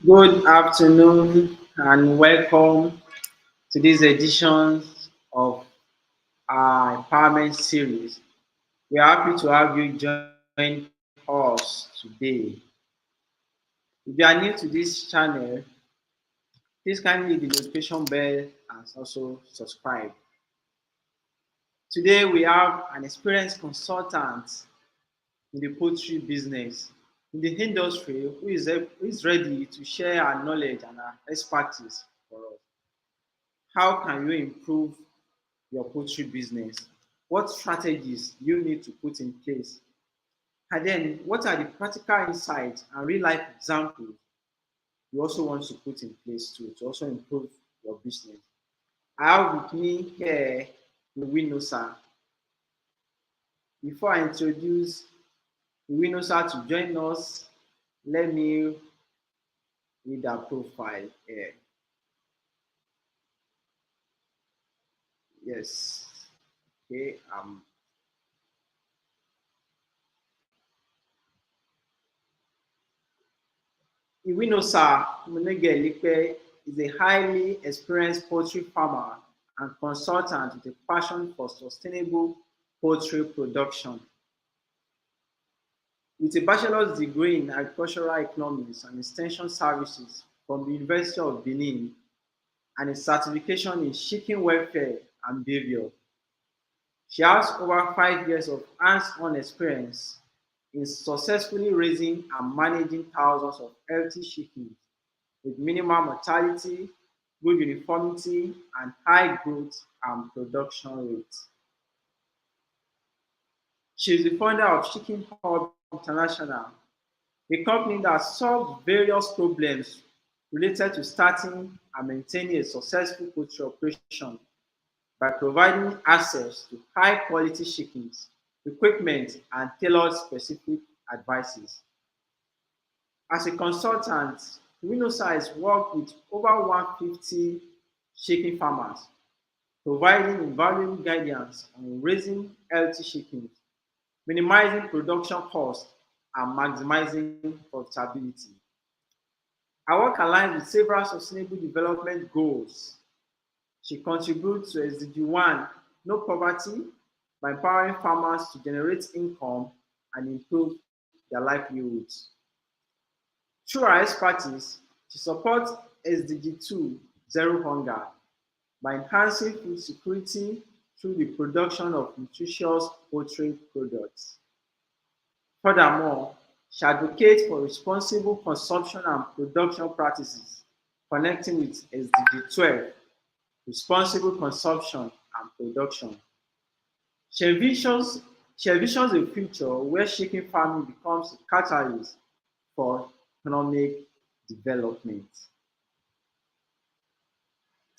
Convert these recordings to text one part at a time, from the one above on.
Good afternoon and welcome to this edition of our empowerment series. We are happy to have you join us today. If you are new to this channel, please kindly hit the notification bell and also subscribe. Today we have an experienced consultant in the poultry business in the industry who is ready to share our knowledge and our expertise for us. How can you improve your poultry business? What strategies you need to put in place? And then what are the practical insights and real life examples you also want to put in place to also improve your business? I have with me here Iwinosa. Before I introduce Iwinosa to join us, let me read her profile here. Yes. Okay. Iwinosa Munegelipe is a highly experienced poultry farmer and consultant with a passion for sustainable poultry production. With a bachelor's degree in agricultural economics and extension services from the University of Benin and a certification in chicken welfare and behavior, she has over 5 years of hands-on experience in successfully raising and managing thousands of healthy chickens with minimal mortality, good uniformity, and high growth and production rates. She is the founder of Chicken Hub International, a company that solves various problems related to starting and maintaining a successful poultry operation by providing access to high quality chickens, equipment, and tailored specific advices. As a consultant, Winosa has worked with over 150 chicken farmers, providing invaluable guidance on raising healthy chickens, minimizing production costs, and maximizing profitability. Her work aligns with several sustainable development goals. She contributes to SDG 1 No Poverty by empowering farmers to generate income and improve their livelihoods. Through her expertise, she supports SDG 2 Zero Hunger by enhancing food security through the production of nutritious poultry products. Furthermore, she advocates for responsible consumption and production practices, connecting with SDG 12 Responsible Consumption and Production. She envisions, she envisions a future where chicken farming becomes a catalyst for economic development.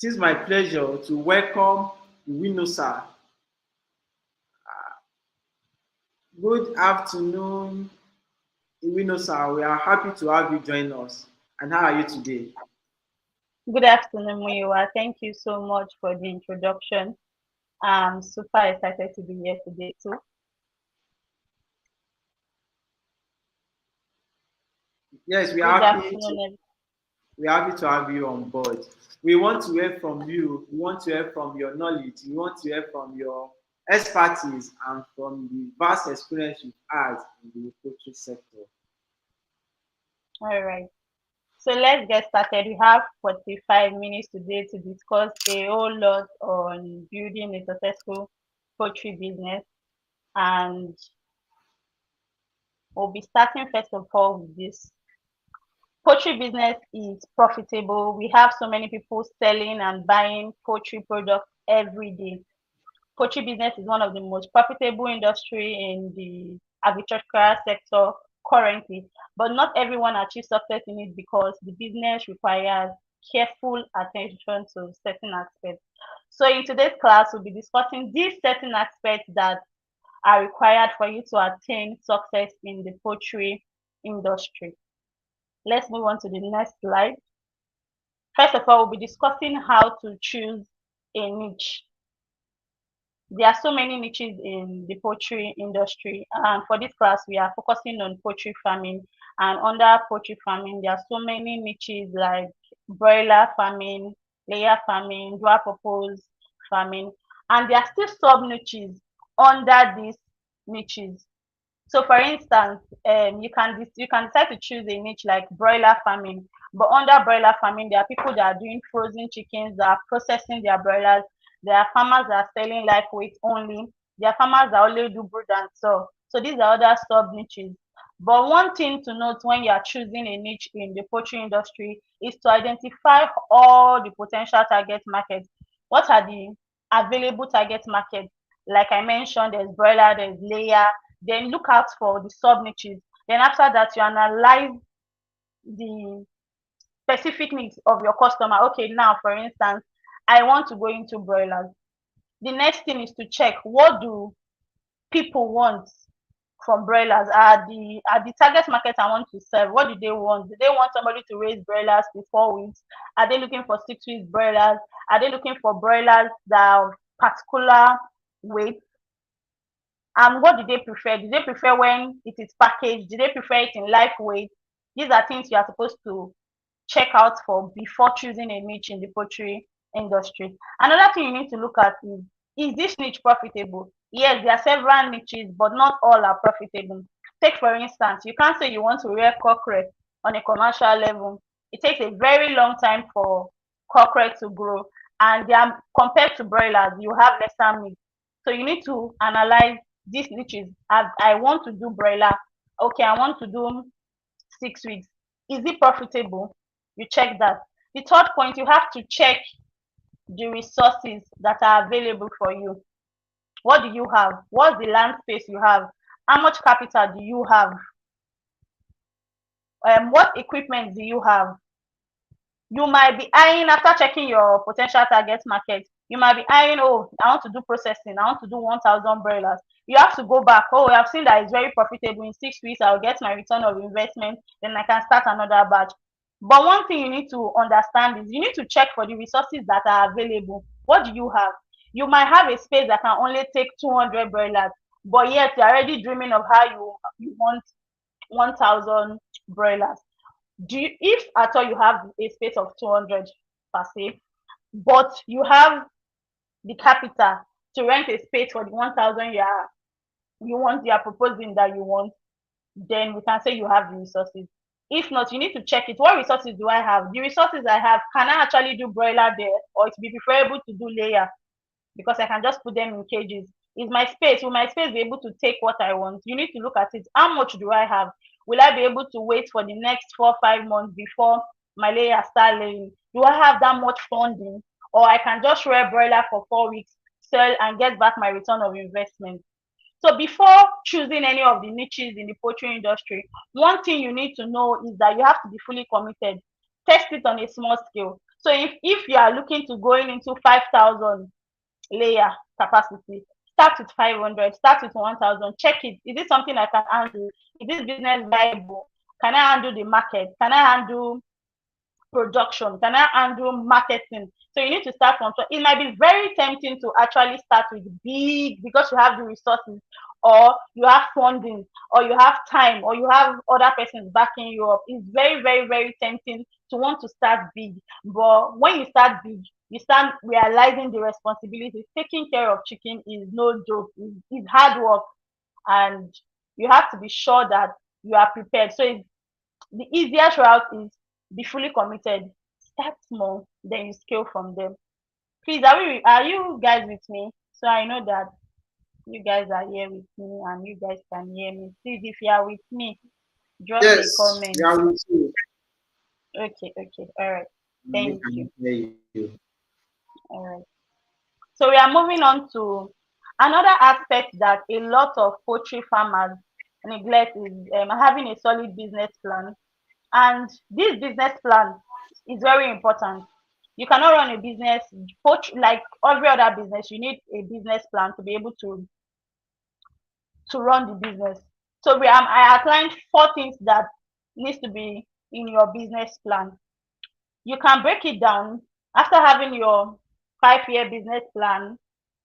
It is my pleasure to welcome Iwinosa. Good afternoon, Iwinosa. We are happy to have you join us. And how are you today? Good afternoon, Muyiwa. Thank you so much for the introduction. I'm super excited to be here today too. Yes, Good afternoon. we are happy to have you on board. We want to hear from you. We want to hear from your knowledge. We want to hear from your expertise and from the vast experience you've had in the poultry sector. All right. So let's get started. We have 45 minutes today to discuss a whole lot on building a successful poultry business. And we'll be starting first of all with this. Poultry business is profitable. We have so many people selling and buying poultry products every day. Poultry business is one of the most profitable industry in the agricultural sector currently, but not everyone achieves success in it because the business requires careful attention to certain aspects. So in today's class, we'll be discussing these certain aspects that are required for you to attain success in the poultry industry. Let's move on to the next slide. First of all, we'll be discussing how to choose a niche. There are so many niches in the poultry industry. And for this class, we are focusing on poultry farming. And under poultry farming, there are so many niches like broiler farming, layer farming, dual purpose farming. And there are still sub niches under these niches. So, for instance, you can decide to choose a niche like broiler farming, but under broiler farming, there are people that are doing frozen chickens, that are processing their broilers. There are farmers that are selling live weight only. There are farmers that only do brood and sell. So these are other sub niches. But one thing to note when you are choosing a niche in the poultry industry is to identify all the potential target markets. What are the available target markets? Like I mentioned, there's broiler, there's layer, then look out for the sub niches. Then after that, you analyze the specific needs of your customer. Okay, now for instance, I want to go into broilers. The next thing is to check what do people want from broilers. Are the target market I want to serve? What do they want? Do they want somebody to raise broilers for 4 weeks? Are they looking for 6 weeks broilers? Are they looking for broilers that are particular weight? And what do they prefer? Do they prefer when it is packaged? Do they prefer it in live weight? These are things you are supposed to check out for before choosing a niche in the poultry industry. Another thing you need to look at is this niche profitable? Yes, there are several niches, but not all are profitable. Take for instance, you can't say you want to rear cockerel on a commercial level. It takes a very long time for cockerel to grow, and they are compared to broilers, you have lesser meat. So you need to analyze these niches. I want to do broiler. Okay, I want to do 6 weeks. Is it profitable? You check that. The third point, you have to check the resources that are available for you. What do you have? What's the land space you have? How much capital do you have? What equipment do you have? You might be eyeing, after checking your potential target market, you might be eyeing, oh, I want to do processing, I want to do 1,000 broilers. You have to go back. Oh, I've seen that it's very profitable. In 6 weeks, I'll get my return of investment. Then I can start another batch. But one thing you need to understand is you need to check for the resources that are available. What do you have? You might have a space that can only take 200 broilers, but yet you're already dreaming of how you want 1,000 broilers. If at all you have a space of 200 per se, but you have the capital to rent a space for the 1,000 you are proposing that you want, then we can say you have the resources. If not, you need to check it. What resources do I have? The resources I have, can I actually do broiler there, or it would be preferable to do layer because I can just put them in cages? Is my space, will my space be able to take what I want? You need to look at it. How much do I have? Will I be able to wait for the next 4 5 months before my layer start laying? Do I have that much funding, or I can just rear broiler for 4 weeks, sell and get back my return of investment? So before choosing any of the niches in the poultry industry, one thing you need to know is that you have to be fully committed. Test it on a small scale. So if you are looking to going into 5,000 layer capacity, start with 500, start with 1,000, check it. Is it something I can handle? Is this business viable? Can I handle the market? Can I handle production? Can I handle marketing? So you need to start from. So it might be very tempting to actually start with big because you have the resources, or you have funding, or you have time, or you have other persons backing you up. It's very, very, very tempting to want to start big. But when you start big, you start realizing the responsibilities. Taking care of chicken is no joke. It's hard work, and you have to be sure that you are prepared. So the easiest route is be fully committed. Start small, then you scale from them. Please, are you guys with me? So I know that you guys are here with me and you guys can hear me. Please, if you are with me, drop a Yes, we comment. are with you. Okay, okay, all right. We Thank you. can hear you. All right. So we are moving on to another aspect that a lot of poultry farmers neglect is having a solid business plan. And this business plan is very important. You cannot run a business like every other business. You need a business plan to be able to run the business. So I outlined 4 things that needs to be in your business plan. You can break it down after having your 5-year business plan.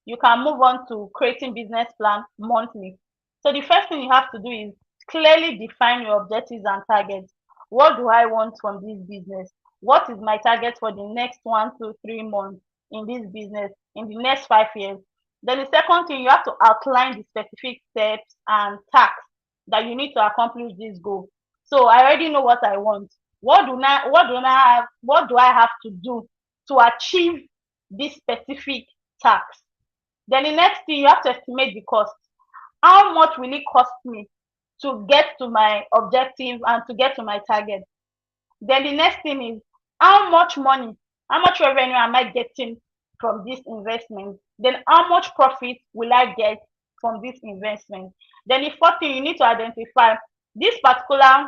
you can move on to creating business plan monthly. So the first thing you have to do is clearly define your objectives and targets. What do I want from this business? What is my target for the next 1 to 3 months in this business, in the next 5 years? Then the second thing, you have to outline the specific steps and tasks that you need to accomplish this goal. So I already know what I want. What do I have to do to achieve this specific task? Then the next thing, you have to estimate the cost. How much will it cost me to get to my objective and to get to my target? Then the next thing is how much money, how much revenue am I getting from this investment? Then how much profit will I get from this investment? Then the fourth thing, you need to identify this particular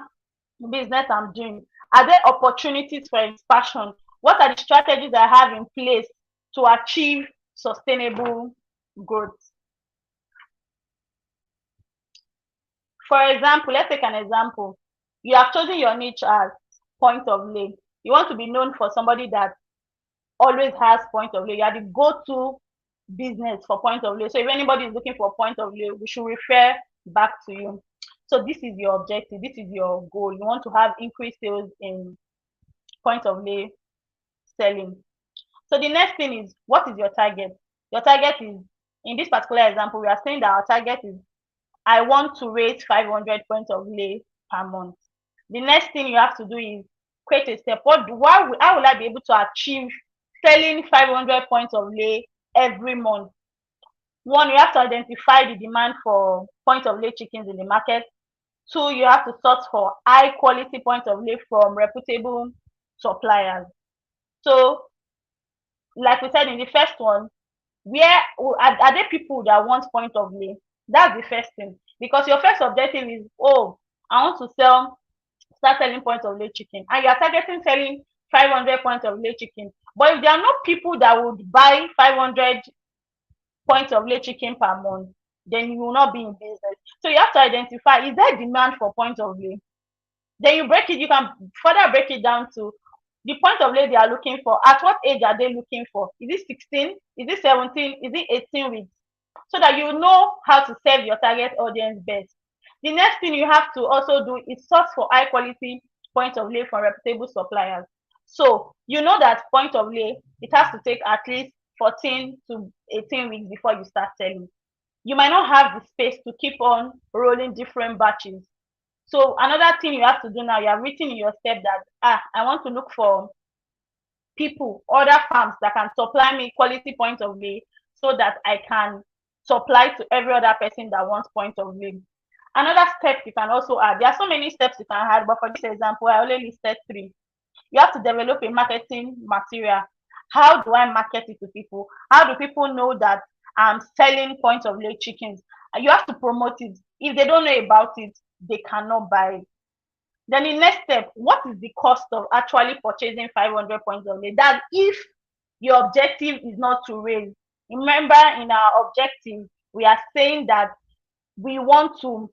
business I'm doing. Are there opportunities for expansion? What are the strategies I have in place to achieve sustainable growth? For example, let's take an example. You have chosen your niche as point of lay. You want to be known for somebody that always has point of lay. You are the go-to business for point of lay. So if anybody is looking for point of lay, we should refer back to you. So this is your objective. This is your goal. You want to have increased sales in point of lay selling. So the next thing is, what is your target? Your target is, in this particular example, we are saying that our target is, I want to raise 500 points of lay per month. The next thing you have to do is create a step. How will I be able to achieve selling 500 points of lay every month? One, you have to identify the demand for point of lay chickens in the market. Two, you have to source for high quality point of lay from reputable suppliers. So, like we said in the first one, where are there people that want point of lay? That's the first thing, because your first objective is, oh, I want to start selling point of lay chicken, and you are targeting selling 500 point of lay chicken. But if there are no people that would buy 500 point of lay chicken per month, then you will not be in business. So you have to identify, is there demand for point of lay? Then you can further break it down to the point of lay they are looking for. At what age are they looking for? Is it 16? Is it 17? Is it 18 weeks? So that you know how to serve your target audience best. The next thing you have to also do is source for high quality point of lay from reputable suppliers. So you know that point of lay, it has to take at least 14 to 18 weeks before you start selling. You might not have the space to keep on rolling different batches. So another thing you have to do now, you have written in your step that, I want to look for people, other farms that can supply me quality point of lay so that I can supply to every other person that wants point of lay. Another step you can also add, there are so many steps you can add, but for this example, I only listed 3. You have to develop a marketing material. How do I market it to people? How do people know that I'm selling point of lay chickens? And you have to promote it. If they don't know about it, they cannot buy it. Then the next step, what is the cost of actually purchasing 500 points of lay? That if your objective is not to raise. Remember, in our objective, we are saying that we want to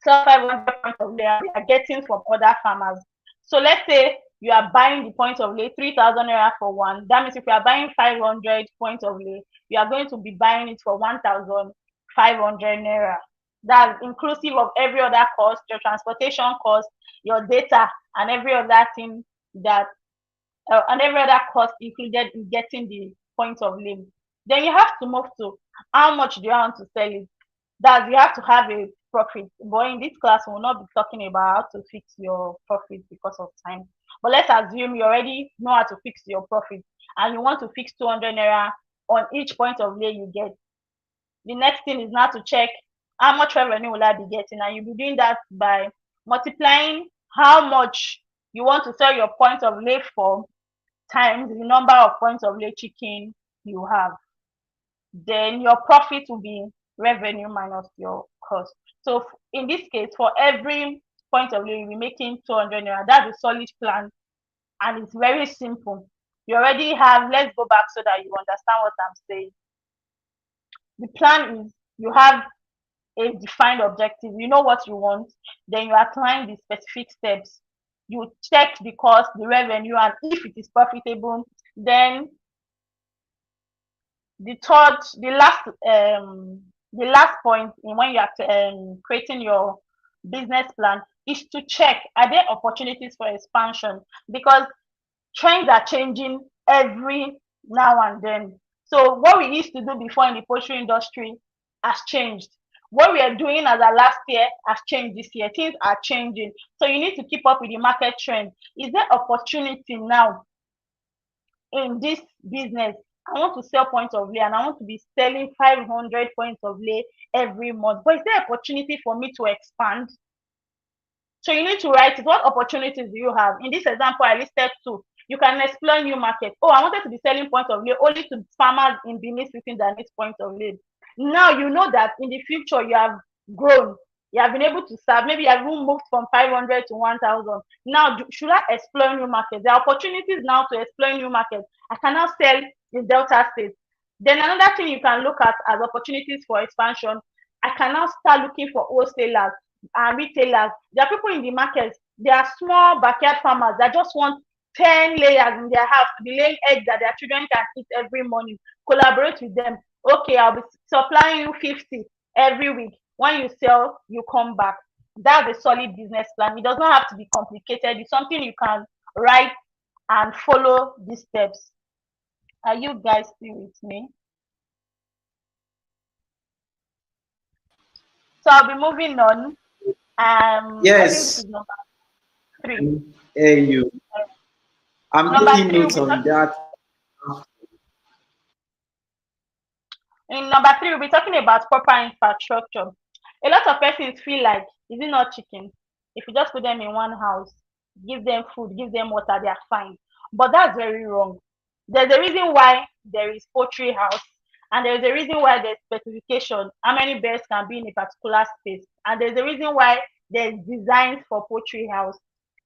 sell 500 points of lay we are getting from other farmers. So let's say you are buying the points of lay 3,000 naira for one. That means if you are buying 500 points of lay, you are going to be buying it for 1,500 naira. That's inclusive of every other cost, your transportation cost, your data, and every other thing and every other cost included in getting the point of lay. Then you have to move to how much do you want to sell it. That you have to have a profit. But in this class, we will not be talking about how to fix your profit because of time. But let's assume you already know how to fix your profit and you want to fix 200 naira on each point of lay you get. The next thing is now to check how much revenue will I be getting, and you'll be doing that by multiplying how much you want to sell your point of lay for times the number of points of lay chicken you have. Then your profit will be revenue minus your cost. So in this case, for every point of lay, you'll be making 200 naira. That's a solid plan, and it's very simple. You already have, let's go back so that you understand what I'm saying. The plan is, you have a defined objective, you know what you want, then you outline the specific steps. You check the cost, the revenue, and if it is profitable, then the last point in when you are creating your business plan is to check, are there opportunities for expansion, because trends are changing every now and then. So what we used to do before in the poultry industry has changed. What we are doing as a last year has changed this year. Things are changing. So you need to keep up with the market trend. Is there opportunity now in this business? I want to sell points of lay and I want to be selling 500 points of lay every month. But is there opportunity for me to expand? So you need to write it. What opportunities do you have? In this example, I listed two. You can explore new market. Oh, I wanted to be selling points of lay only to farmers in Benin City that need points of lay. Now you know that in the future you have grown. You have been able to serve. Maybe you have even moved from 500 to 1,000. Now, should I explore new markets? There are opportunities now to explore new markets. I can now sell in Delta State. Then another thing you can look at as opportunities for expansion, I can now start looking for wholesalers and retailers. There are people in the market, there are small backyard farmers that just want 10 layers in their house to be laying eggs that their children can eat every morning. Collaborate with them. Okay, I'll be supplying you 50 every week. When you sell, you come back. That's a solid business plan. It does not have to be complicated. It's something you can write and follow these steps. Are you guys still with me? So I'll be moving on. I think this Yes, is number I three. can hear you. I'm Number taking three, we'll notes be on talking. that. In number three, we'll be talking about proper infrastructure. A lot of persons feel like, is it not chicken? If you just put them in one house, give them food, give them water, they are fine. But that's very wrong. There's a reason why there is poultry house, and there's a reason why there's specification how many birds can be in a particular space, and there's a reason why there's designs for poultry house.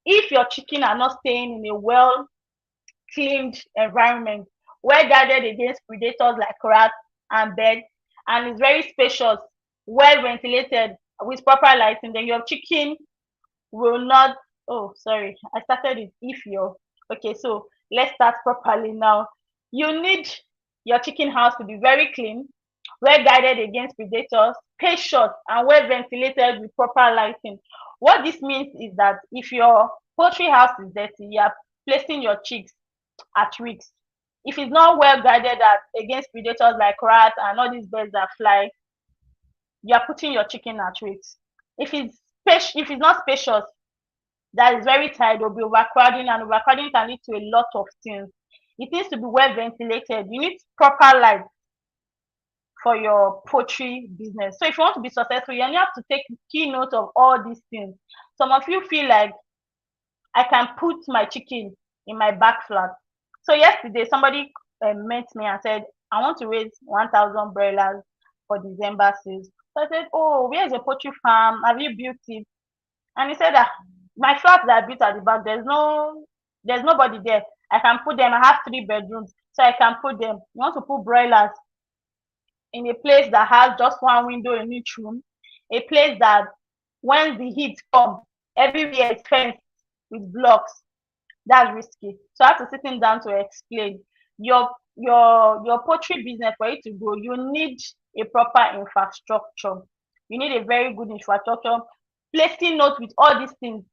If your chicken are not staying in a well cleaned environment, well guarded against predators like rats and birds, and is very spacious, well ventilated with proper lighting, then your chicken will not. Oh, sorry, I started it. If you're okay, so let's start properly now. You need your chicken house to be very clean, well guarded against predators, spacious, and well ventilated with proper lighting. What this means is that if your poultry house is dirty, you are placing your chicks at risk. If it's not well guarded against predators like rats and all these birds that fly, you are putting your chicken at risk. If it's not spacious, that is very tight, will be overcrowding, and overcrowding can lead to a lot of things. It needs to be well ventilated. You need proper light for your poultry business. So if you want to be successful, you have to take key note of all these things. Some of you feel like, I can put my chicken in my back flat. So yesterday, somebody met me and said, I want to raise 1,000 broilers for December sales. So I said, oh, where's your poultry farm? Have you built it? And he said that my flat that I built at the back, there's nobody there. I can put them. I have 3 bedrooms, so I can put them. You want to put broilers in a place that has just one window in each room, a place that when the heat comes, everywhere is fenced with blocks. That's risky. So I have to sit him down to explain your poultry business. For it to grow, you need a proper infrastructure. You need a very good infrastructure. Placing notes with all these things.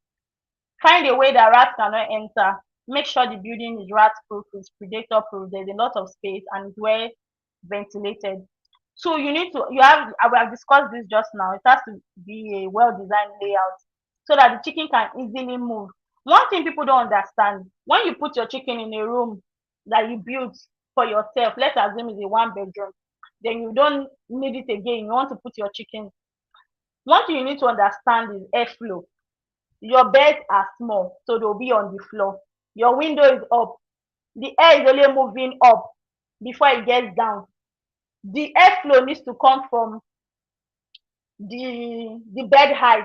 Find a way that rats cannot enter. Make sure the building is rat proof, is predator proof. There's a lot of space and it's well ventilated. So we have discussed this just now. It has to be a well designed layout so that the chicken can easily move. One thing people don't understand, when you put your chicken in a room that you built for yourself, let's assume it's a 1 bedroom, then you don't need it again. You want to put your chicken. One thing you need to understand is airflow. Your beds are small, so they'll be on the floor. Your window is up. The air is only moving up before it gets down. The airflow needs to come from the bed height.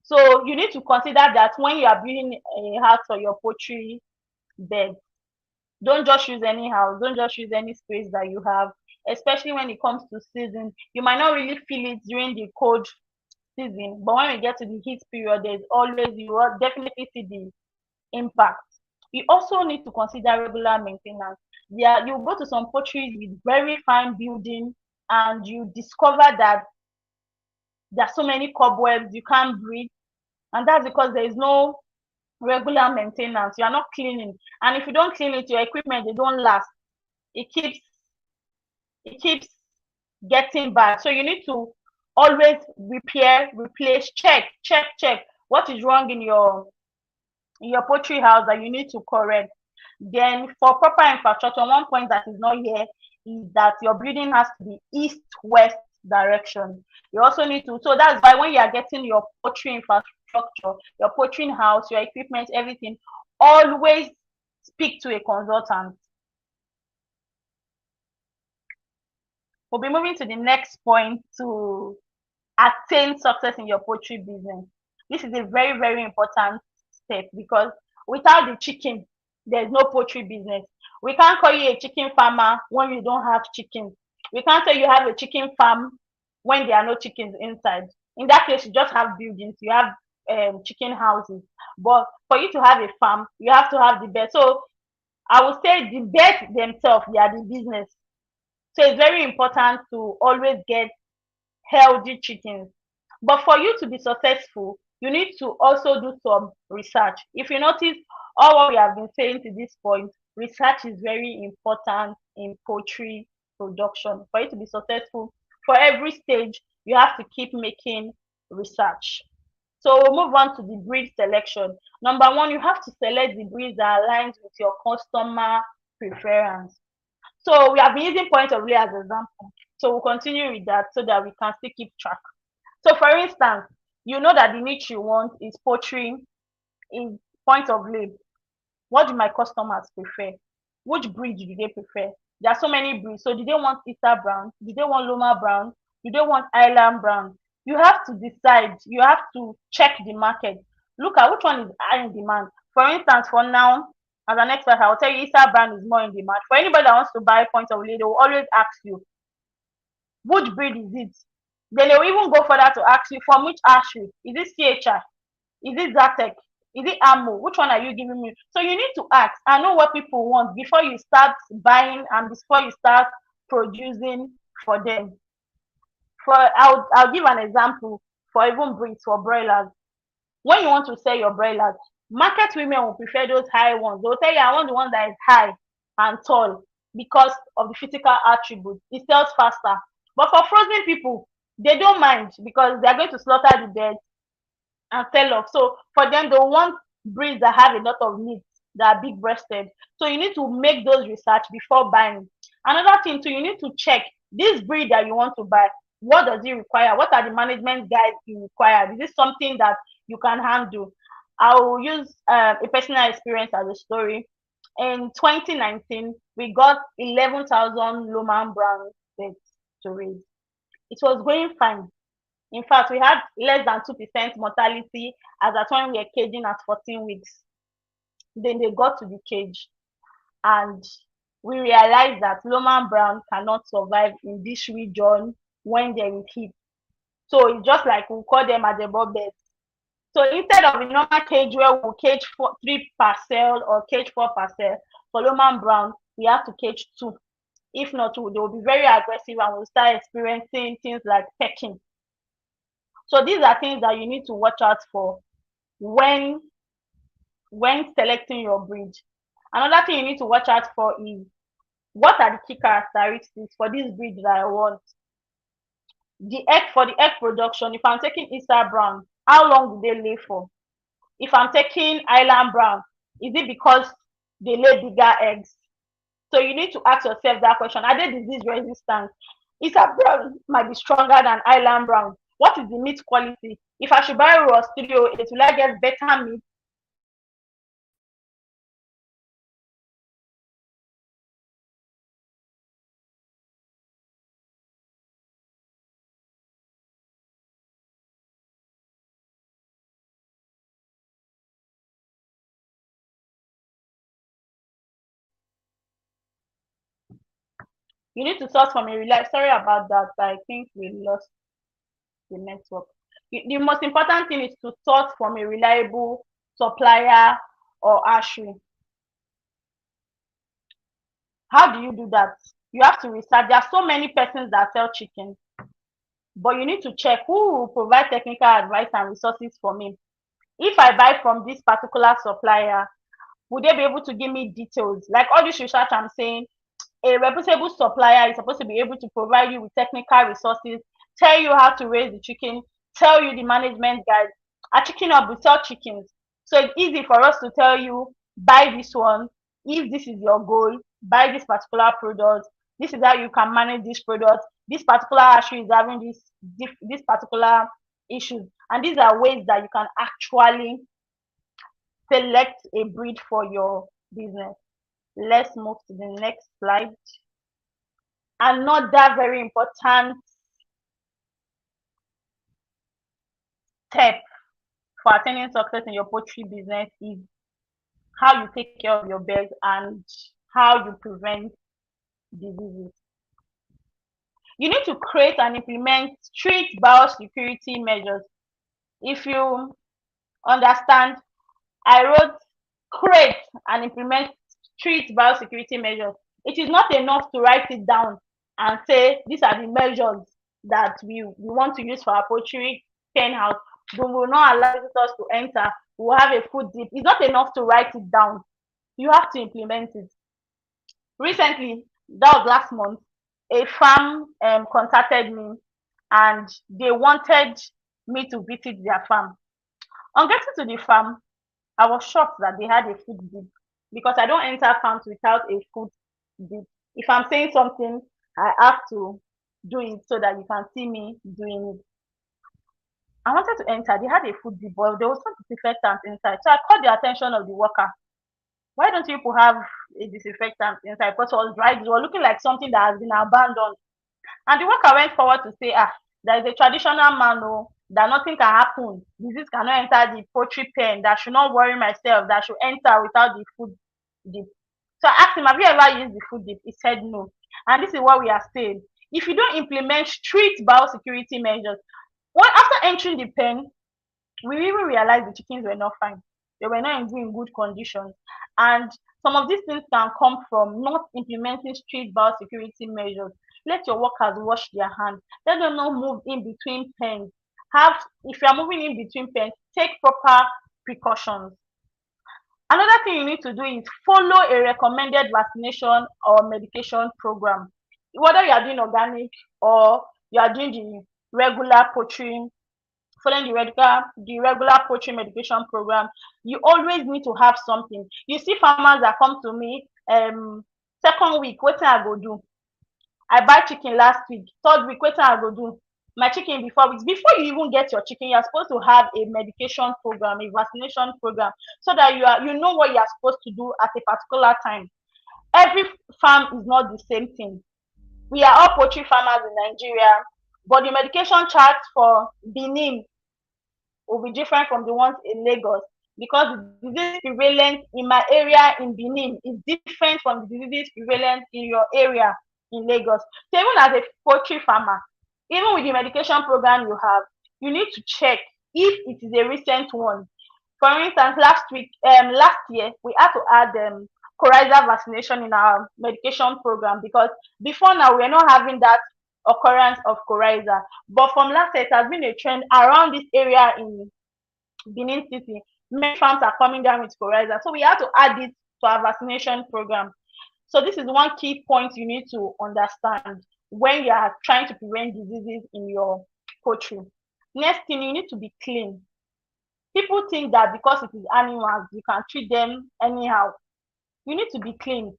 So you need to consider that when you are building a house for your poultry bed. Don't just use any house. Don't just use any space that you have, especially when it comes to season. You might not really feel it during the cold season, but when we get to the heat period, you will definitely see the impact. You also need to consider regular maintenance. Yeah, you go to some poultry with very fine building and you discover that there are so many cobwebs, you can't breathe, and that's because there is no regular maintenance. You are not cleaning, and if you don't clean it, your equipment they don't last. It keeps it keeps getting bad. So you need to always repair, replace, check what is wrong in your poultry house that you need to correct. Then for proper infrastructure, one point that is not here is that your building has to be east-west direction. You also need to, so that's why when you are getting your poultry infrastructure, your poultry house, your equipment, everything, always speak to a consultant. We'll be moving to the next point to attain success in your poultry business. This is a very, very important step because without the chicken, there's no poultry business. We can't call you a chicken farmer when you don't have chickens. We can't say you have a chicken farm when there are no chickens inside. In that case, you just have buildings, you have chicken houses. But for you to have a farm, you have to have the best. So I would say the best themselves, they are the business. So it's very important to always get healthy chickens. But for you to be successful, you need to also do some research. If you notice all what we have been saying to this point, research is very important in poultry production. For you to be successful, for every stage, you have to keep making research. So we'll move on to the breed selection. Number one, you have to select the breeds that aligns with your customer preference. So we have been using point of lay as an example. So we'll continue with that so that we can still keep track. So for instance, you know that the niche you want is poultry, is point of lay. What do my customers prefer? Which breed do they prefer? There are so many breeds. So do they want Easter brown? Do they want Loma brown? Do they want Island brown? You have to decide. You have to check the market. Look at which one is high in demand. For instance, for now, as an expert, I will tell you Easter brown is more in demand. For anybody that wants to buy point of lay, they will always ask you, which breed is it? Then they will even go further to ask you from which hatchery. Is it CHI? Is it Zatek? Is it Ammo? Which one are you giving me? So you need to ask and know what people want before you start buying and before you start producing for them. I'll give an example for even breeds for broilers. When you want to sell your broilers, market women will prefer those high ones. They'll tell you, I want the one that is high and tall because of the physical attributes. It sells faster. But for frozen people, they don't mind because they're going to slaughter the bird and sell off. So for them, they want breeds that have a lot of meat, that are big breasted. So you need to make those research before buying. Another thing too, you need to check this breed that you want to buy. What does it require? What are the management guides you require? Is this something that you can handle? I'll use a personal experience as a story. In 2019, we got 11,000 Loman Brown birds to raise. It was going fine. In fact, we had less than 2% mortality as at when we were caging at 14 weeks. Then they got to the cage and we realized that Loman Brown cannot survive in this region when there is heat. So it's just like we call them at the birds. So instead of a normal cage where we'll cage 3 per cell or cage 4 per cell, for Loman Brown, we have to cage 2. If not, they will be very aggressive and we'll start experiencing things like pecking. So these are things that you need to watch out for when selecting your breed. Another thing you need to watch out for is what are the key characteristics for this breed that I want. For the egg production, if I'm taking Easter brown, how long do they lay for? If I'm taking Island brown, is it because they lay bigger eggs? So you need to ask yourself that question. Are they disease resistant? Easter brown might be stronger than Island brown. What is the meat quality? If I should buy raw Studio 8, will I get better meat? You need to source from a reliable. Sorry about that. I think we lost the network. The most important thing is to source from a reliable supplier or hatchery. How do you do that? You have to research. There are so many persons that sell chicken, but you need to check who will provide technical advice and resources for me. If I buy from this particular supplier, would they be able to give me details? Like all this research I'm saying, a reputable supplier is supposed to be able to provide you with technical resources, tell you how to raise the chicken, tell you the management guide. A chicken hub, we sell chickens. So it's easy for us to tell you, buy this one. If this is your goal, buy this particular product. This is how you can manage this product. This particular hatchery is having this particular issues. And these are ways that you can actually select a breed for your business. Let's move to the next slide. Another very important step for attaining success in your poultry business is how you take care of your birds and how you prevent diseases. You need to create and implement strict biosecurity measures. If you understand, I wrote create and implement strict biosecurity measures. It is not enough to write it down and say these are the measures that we want to use for our poultry pen house. We will not allow visitors to enter. We will have a food dip. It's not enough to write it down. You have to implement it. Recently, that was last month, a farm contacted me and they wanted me to visit their farm. On getting to the farm, I was shocked that they had a food dip because I don't enter farms without a food dip. If I'm saying something, I have to do it so that you can see me doing it. I wanted to enter. They had a food dip, but there was some disinfectant inside. So I caught the attention of the worker. Why don't you people have a disinfectant inside? Because it was dry. It was looking like something that has been abandoned. And the worker went forward to say, there is a traditional man, that nothing can happen. Disease cannot enter the poultry pen. That should not worry myself. That should enter without the food dip. So I asked him, have you ever used the food dip? He said no. And this is what we are saying. If you don't implement strict biosecurity measures, after entering the pen, we even realized the chickens were not fine. They were not in good conditions. And some of these things can come from not implementing strict biosecurity measures. Let your workers wash their hands. Let them not move in between pens. If you are moving in between pens, take proper precautions. Another thing you need to do is follow a recommended vaccination or medication program. Whether you are doing organic or you are doing the regular poultry, following the regular poultry medication program, you always need to have something. You see farmers that come to me, second week, wetin I go do? I buy chicken last week, third week, wetin I go do? My chicken be 4 weeks. Before you even get your chicken, you're supposed to have a medication program, a vaccination program, so that you know what you are supposed to do at a particular time. Every farm is not the same thing. We are all poultry farmers in Nigeria, but the medication charts for Benin will be different from the ones in Lagos, because the disease prevalent in my area in Benin is different from the disease prevalent in your area in Lagos. So even as a poultry farmer, even with the medication program you have, you need to check if it is a recent one. For instance, last year, we had to add coryza vaccination in our medication program, because before now we're not having that occurrence of coryza. But from last year, it has been a trend around this area in Benin City. Many farms are coming down with coryza. So we have to add it to our vaccination program. So this is one key point you need to understand when you are trying to prevent diseases in your poultry. Next thing, you need to be clean. People think that because it is animals, you can treat them anyhow. You need to be clean.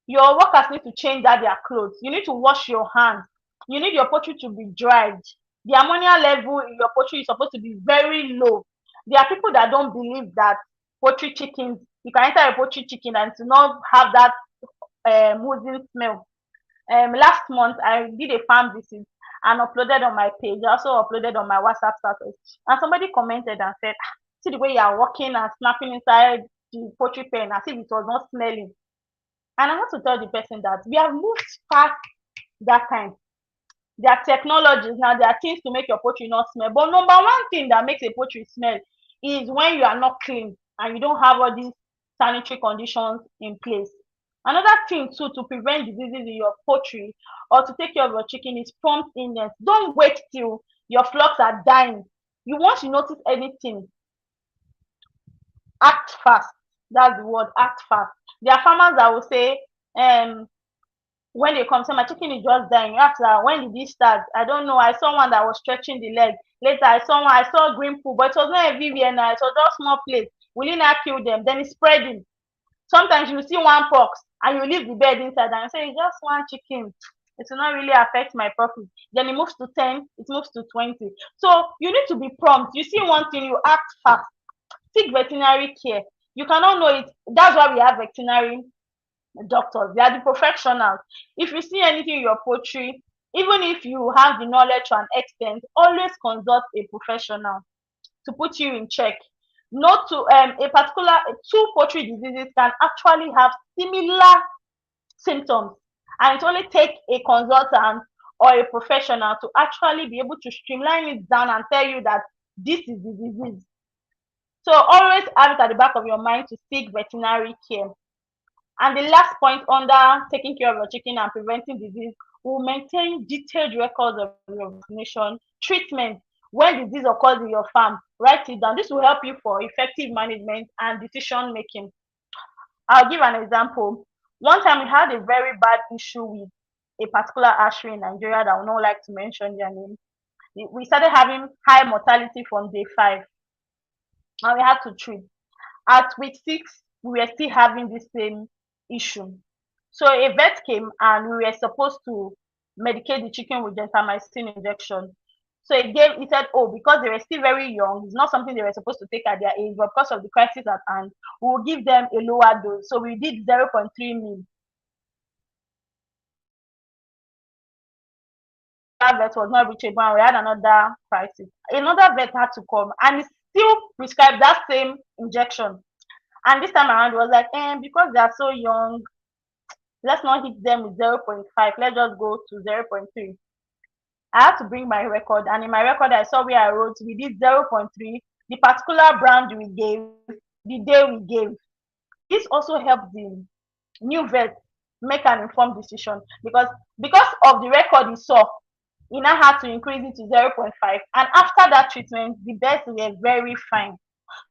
Your workers need to change out their clothes. You need to wash your hands. You need your poultry to be dried. The ammonia level in your poultry is supposed to be very low. There are people that don't believe that poultry chickens, you can enter a poultry chicken and to not have that oozing smell. Last month, I did a farm visit and uploaded on my page. I also uploaded on my WhatsApp status. And somebody commented and said, see the way you are walking and snapping inside the poultry pen as if it was not smelling. And I want to tell the person that we have moved past that time. There are technologies now, there are things to make your poultry not smell. But number one thing that makes a poultry smell is when you are not clean and you don't have all these sanitary conditions in place. Another thing too to prevent diseases in your poultry or to take care of your chicken is prompt illness. Don't wait till your flocks are dying. You want to notice anything, act fast. That's the word, act fast. There are farmers that will say, when they come, say my chicken is just dying. After, when did this start? I don't know. I saw one that was stretching the leg. Later, I saw green pool, but it was not everywhere now. It was just small place. Will it not kill them? Then it's spreading. Sometimes you see one pox and you leave the bed inside and say, it's just one chicken. It will not really affect my profit. Then it moves to 10, it moves to 20. So you need to be prompt. You see one thing, you act fast. Seek veterinary care. You cannot know it. That's why we have veterinary doctors. They are the professionals. If you see anything in your poultry, even if you have the knowledge to an extent, always consult a professional to put you in check. Not to a particular two poultry diseases can actually have similar symptoms, and it only take a consultant or a professional to actually be able to streamline it down and tell you that this is the disease. So always have it at the back of your mind to seek veterinary care. And the last point under taking care of your chicken and preventing disease, will maintain detailed records of your vaccination, treatment, when disease occurs in your farm. Write it down. This will help you for effective management and decision making. I'll give an example. One time we had a very bad issue with a particular hatchery in Nigeria that I would not like to mention their name. We started having high mortality from day 5, and we had to treat. At week 6, we were still having the same issue. So a vet came and we were supposed to medicate the chicken with gentamicin injection. So he said, oh, because they were still very young, it's not something they were supposed to take at their age, but because of the crisis at hand, we will give them a lower dose. So we did 0.3 mil. That vet was not reachable and we had another crisis. Another vet had to come and he still prescribed that same injection. And this time around, it was like, because they are so young, let's not hit them with 0.5. Let's just go to 0.3. I had to bring my record, and in my record, I saw where I wrote we did 0.3, the particular brand we gave, the day we gave. This also helped the new vet make an informed decision because of the record he saw, he now had to increase it to 0.5. And after that treatment, the birds were very fine.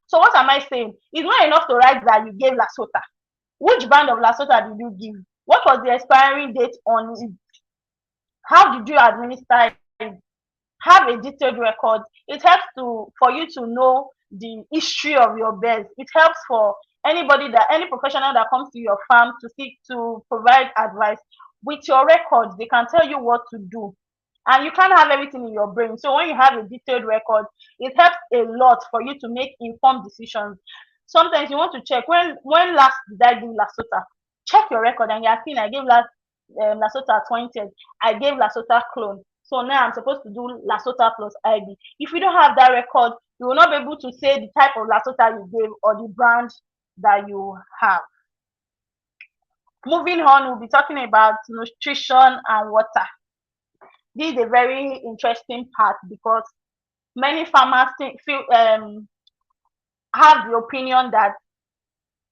So what am I saying? It's not enough to write that you gave Lasota. Which brand of Lasota did you give? What was the expiring date on it? How did you administer it? Have a detailed record. It helps for you to know the history of your birds. It helps for any professional that comes to your farm to seek to provide advice. With your records, they can tell you what to do. And you can't have everything in your brain. So when you have a detailed record, it helps a lot for you to make informed decisions. Sometimes you want to check when last did I give Lasota? Check your record and you're seeing I gave Lasota 20. I gave Lasota clone. So now I'm supposed to do Lasota plus IB. If you don't have that record, you will not be able to say the type of Lasota you gave or the brand that you have. Moving on, we'll be talking about nutrition and water. This is a very interesting part because many farmers have the opinion that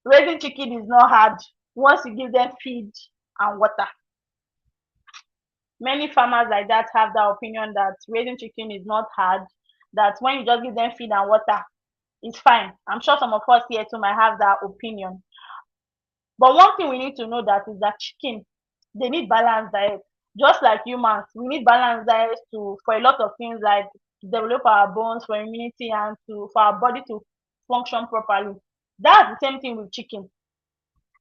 raising chicken is not hard once you give them feed and water. Many farmers like that have the opinion that raising chicken is not hard, that when you just give them feed and water, it's fine. I'm sure some of us here too might have that opinion. But one thing we need to know that is that chicken, they need balanced diet. Just like humans, we need balanced diet for a lot of things like to develop our bones, for immunity, and for our body to function properly. That's the same thing with chicken.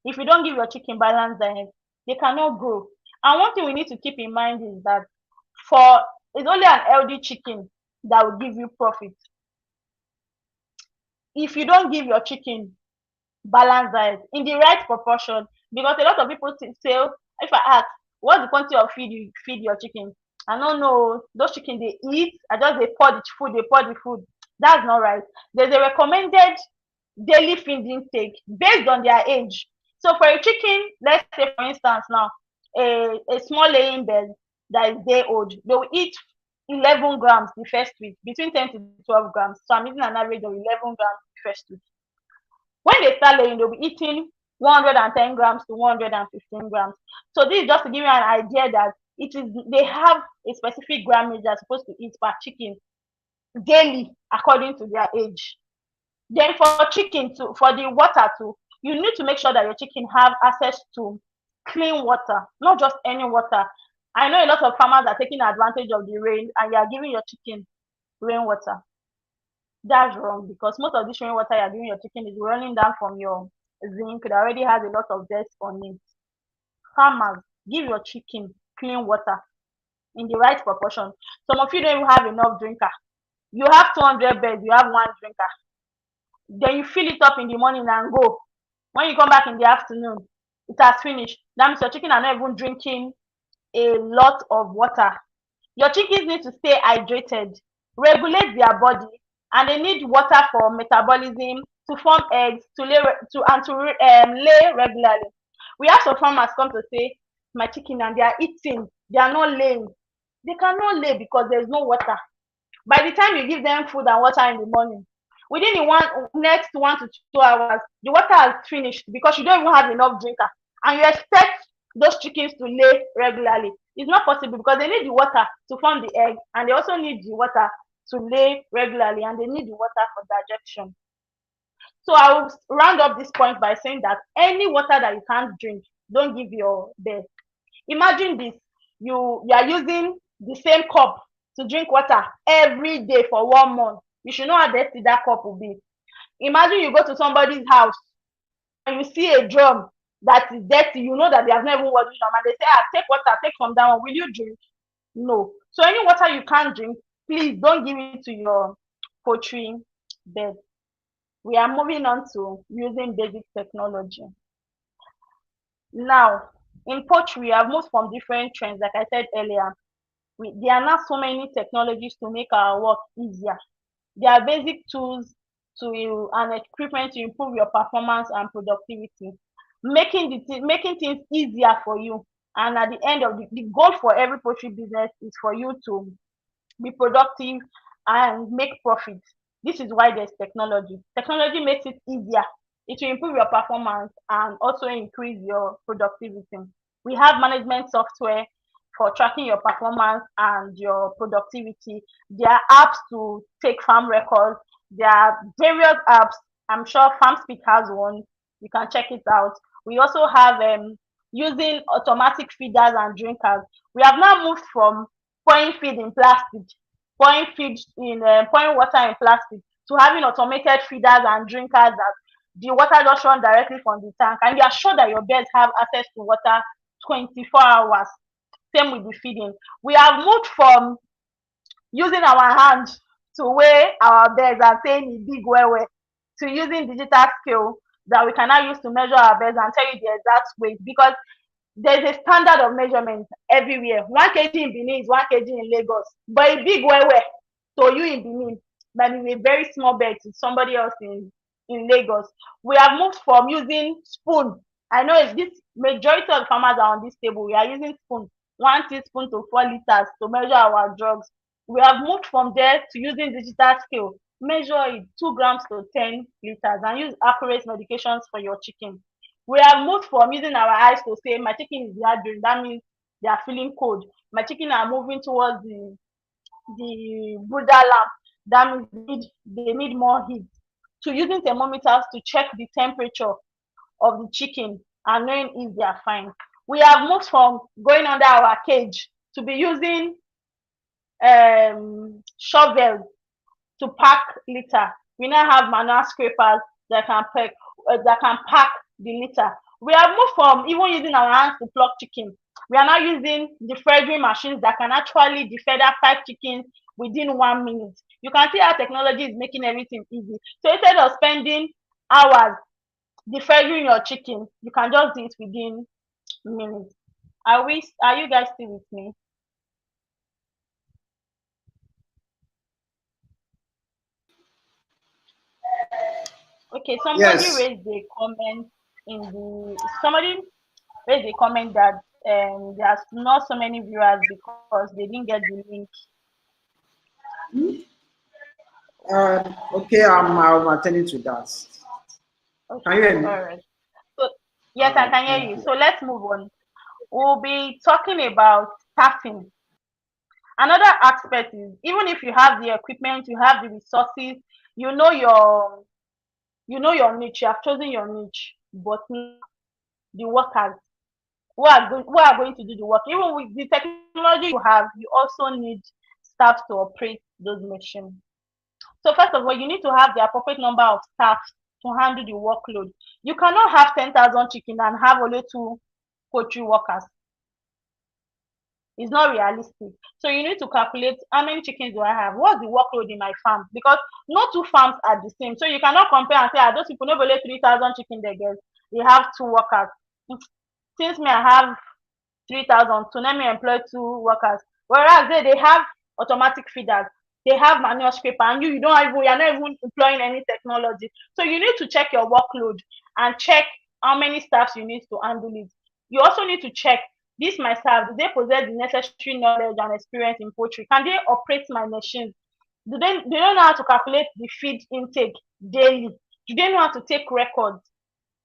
If you don't give your chicken balanced diet, they cannot grow. And one thing we need to keep in mind is that it's only an healthy chicken that will give you profit. If you don't give your chicken balanced diet in the right proportion, because a lot of people say, if I ask, what's the quantity of feed you feed your chicken? I don't know, those chicken they eat, they pour the food. That's not right. There's a recommended daily feed intake based on their age. So for a chicken, let's say for instance now, a small laying bird that is day old, they will eat 11 grams the first week, between 10 to 12 grams. So I'm eating an average of 11 grams the first week. When they start laying, they'll be eating 110 grams to 115 grams. So this is just to give you an idea that they have a specific grammage they're supposed to eat per chicken daily according to their age. Then for chicken too, for the water too, you need to make sure that your chicken have access to clean water, not just any water. I know a lot of farmers are taking advantage of the rain and you are giving your chicken rainwater. That's wrong, because most of this rainwater you're giving your chicken is running down from your zinc that already has a lot of dirt on it. Farmers, give your chicken clean water in the right proportion. Some of you don't even have enough drinker. You have 200 beds, you have one drinker. Then you fill it up in the morning and go. When you come back in the afternoon, it has finished. That means your chicken are not even drinking a lot of water. Your chickens need to stay hydrated, regulate their body, and they need water for metabolism, to form eggs, to lay lay regularly. We have some farmers come to say, my chicken and they are eating, they are not laying. They cannot lay because there is no water. By the time you give them food and water in the morning, within the next 1 to 2 hours, the water has finished because you don't even have enough drinker, and you expect those chickens to lay regularly. It's not possible because they need the water to form the egg, and they also need the water to lay regularly, and they need the water for digestion. So I will round up this point by saying that any water that you can't drink, don't give your bird. Imagine this, you are using the same cup to drink water every day for 1 month. You should know how dirty that cup will be. Imagine you go to somebody's house and you see a drum that is dirty, you know that they have never washed them, and they say, take water, take from that one, will you drink? No. So any water you can't drink, please don't give it to your poultry bed. We are moving on to using basic technology. Now, in poultry, we have moved from different trends, like I said earlier. There are now so many technologies to make our work easier. There are basic tools and equipment to improve your performance and productivity, making things easier for you. And at the end of the goal for every poultry business is for you to be productive and make profit. This is why there's technology. Technology makes it easier. It will improve your performance and also increase your productivity. We have management software for tracking your performance and your productivity. There are apps to take farm records. There are various apps. I'm sure FarmSpeak has one. You can check it out. We also have using automatic feeders and drinkers. We have now moved from pouring feed in plastic, pouring water in plastic, to having automated feeders and drinkers that the water just run directly from the tank, and you are sure that your birds have access to water 24 hours. Same with the feeding. We have moved from using our hand to weigh our birds and saying it big well to using digital scale that we can now use to measure our birds and tell you the exact weight, because there's a standard of measurement everywhere. 1 kg in Benin is 1 kg in Lagos, but a big to you in Benin, that is a very small bird to somebody else in Lagos. We have moved from using spoon. I know this majority of farmers are on this table. We are using spoon, 1 teaspoon to 4 liters to measure our drugs. We have moved from there to using digital scale, measure it 2 grams to 10 liters, and use accurate medications for your chicken. We have moved from using our eyes to say my chicken is dehydrated, that means they are feeling cold. My chicken are moving towards the brooder lamp, that means they need more heat, to using thermometers to check the temperature of the chicken and knowing if they are fine. We have moved from going under our cage to be using shovels to pack litter. We now have manual scrapers that can pack the litter. We have moved from even using our hands to pluck chicken. We are now using the feeding machines that can actually defeather 5 chickens within 1 minute. You can see how technology is making everything easy. So instead of spending hours defeathering your chicken, you can just do it within minutes. Are you guys still with me? Okay, Yes. somebody raised a comment that there's not so many viewers because they didn't get the link. Okay, I'm attending to that. Okay, Can you hear me? all right. So All Yes, I right, can hear thank you. you. So let's move on. We'll be talking about staffing. Another aspect is even if you have the equipment, you have the resources, you know your your niche, you have chosen your niche, but the workers who are going to do the work. Even with the technology you have, you also need staff to operate those machines. So first of all, you need to have the appropriate number of staff to handle the workload. You cannot have 10,000 chicken and have only two poultry workers. It's not realistic. So you need to calculate how many chickens do I have? What's the workload in my farm? Because no two farms are the same. So you cannot compare and say, ah, those people no only 3,000 chicken they get. They have two workers. Since me I have 3,000, so let me employ two workers. Whereas they have automatic feeders, they have manual scraper, and you don't even you're not even employing any technology. So you need to check your workload and check how many staffs you need to handle it. You also need to check this my staff, do they possess the necessary knowledge and experience in poultry? Can they operate my machines? Do they don't know how to calculate the feed intake daily? Do they know how to take records?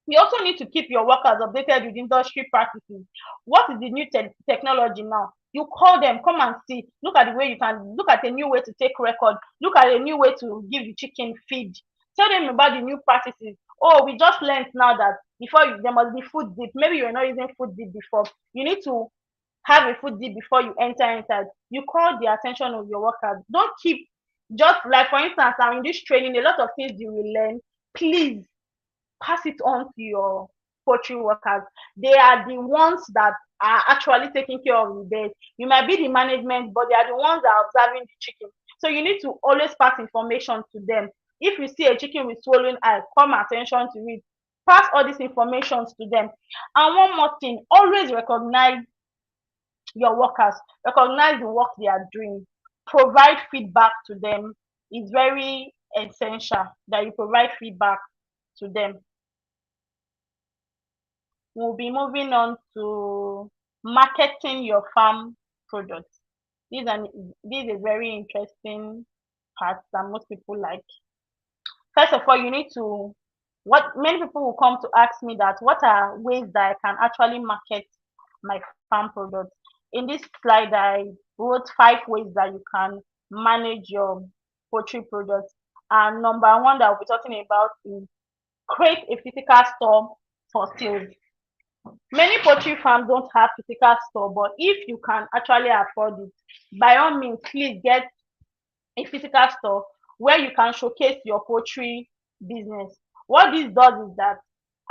You also need to keep your workers updated with industry practices. What is the new technology now? You call them, come and see. Look at the way you can look at a new way to take record. Look at a new way to give the chicken feed. Tell them about the new practices. Oh, we just learned now that before there must be food dip. Maybe you're not using food dip before. You need to have a food dip before you enter inside. You call the attention of your workers. Don't keep just like for instance, now in this training, a lot of things you will learn. Please pass it on to your poultry workers. They are the ones that are actually taking care of the birds. You might be the management, but they are the ones that are observing the chicken. So you need to always pass information to them. If you see a chicken with swollen eye, come attention to it. Pass all these informations to them. And one more thing, always recognize your workers, recognize the work they are doing, provide feedback to them. It's very essential that you provide feedback to them. We'll be moving on to marketing your farm products. This is a very interesting part that most people like. First of all, you need to what many people will come to ask me that what are ways that I can actually market my farm products. In this slide, I wrote 5 ways that you can manage your poultry products. And number one that we'll be talking about is create a physical store for sales. Many poultry farms don't have physical store, but if you can actually afford it, by all means, please get a physical store where you can showcase your poultry business. What this does is that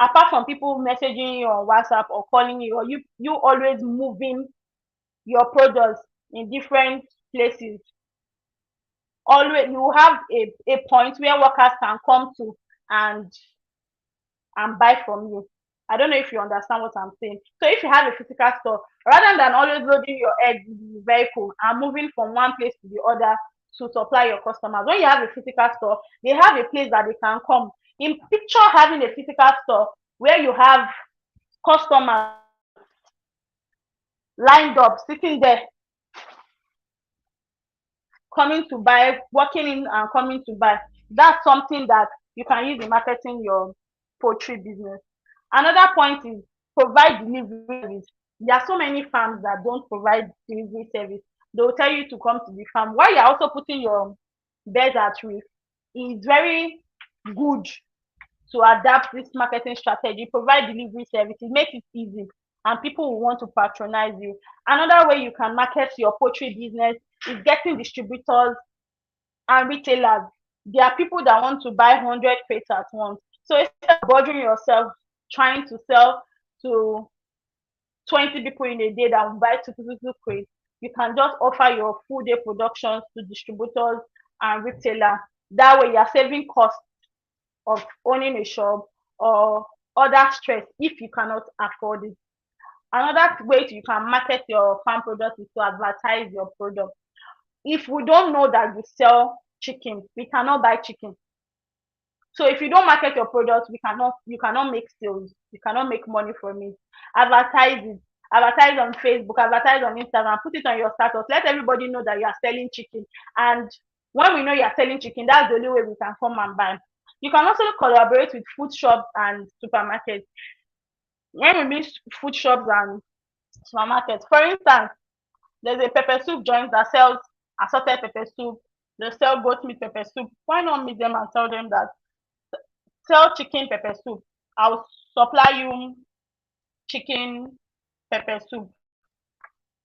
apart from people messaging you on WhatsApp or calling you, or you always moving your products in different places, always you have a point where workers can come to and buy from you. I don't know if you understand what I'm saying. So if you have a physical store, rather than always loading your eggs in the vehicle and moving from one place to the other to supply your customers, when you have a physical store, they have a place that they can come. In picture having a physical store where you have customers lined up, sitting there, coming to buy, walking in and coming to buy. That's something that you can use in marketing your poultry business. Another point is provide delivery service. There are so many farms that don't provide delivery service. They'll tell you to come to the farm. While you're also putting your birds at risk, it's very good to adapt this marketing strategy, provide delivery services, make it easy, and people will want to patronize you. Another way you can market your poultry business is getting distributors and retailers. There are people that want to buy 100 crates at once. So instead of bothering yourself trying to sell to 20 people in a day that will buy two crates, you can just offer your full day productions to distributors and retailers. That way, you're saving costs of owning a shop or other stress if you cannot afford it. Another way you can market your farm product is to advertise your product. If we don't know that you sell chicken, we cannot buy chicken. So if you don't market your product, you cannot make sales. You cannot make money from it. Advertise it. Advertise on Facebook, advertise on Instagram, put it on your status. Let everybody know that you are selling chicken. And when we know you are selling chicken, that's the only way we can come and buy. You can also collaborate with food shops and supermarkets. when we mix food shops and supermarkets, for instance, there's a pepper soup joint that sells assorted pepper soup. They sell goat meat pepper soup. Why not meet them and tell them that sell chicken pepper soup? I'll supply you chicken pepper soup.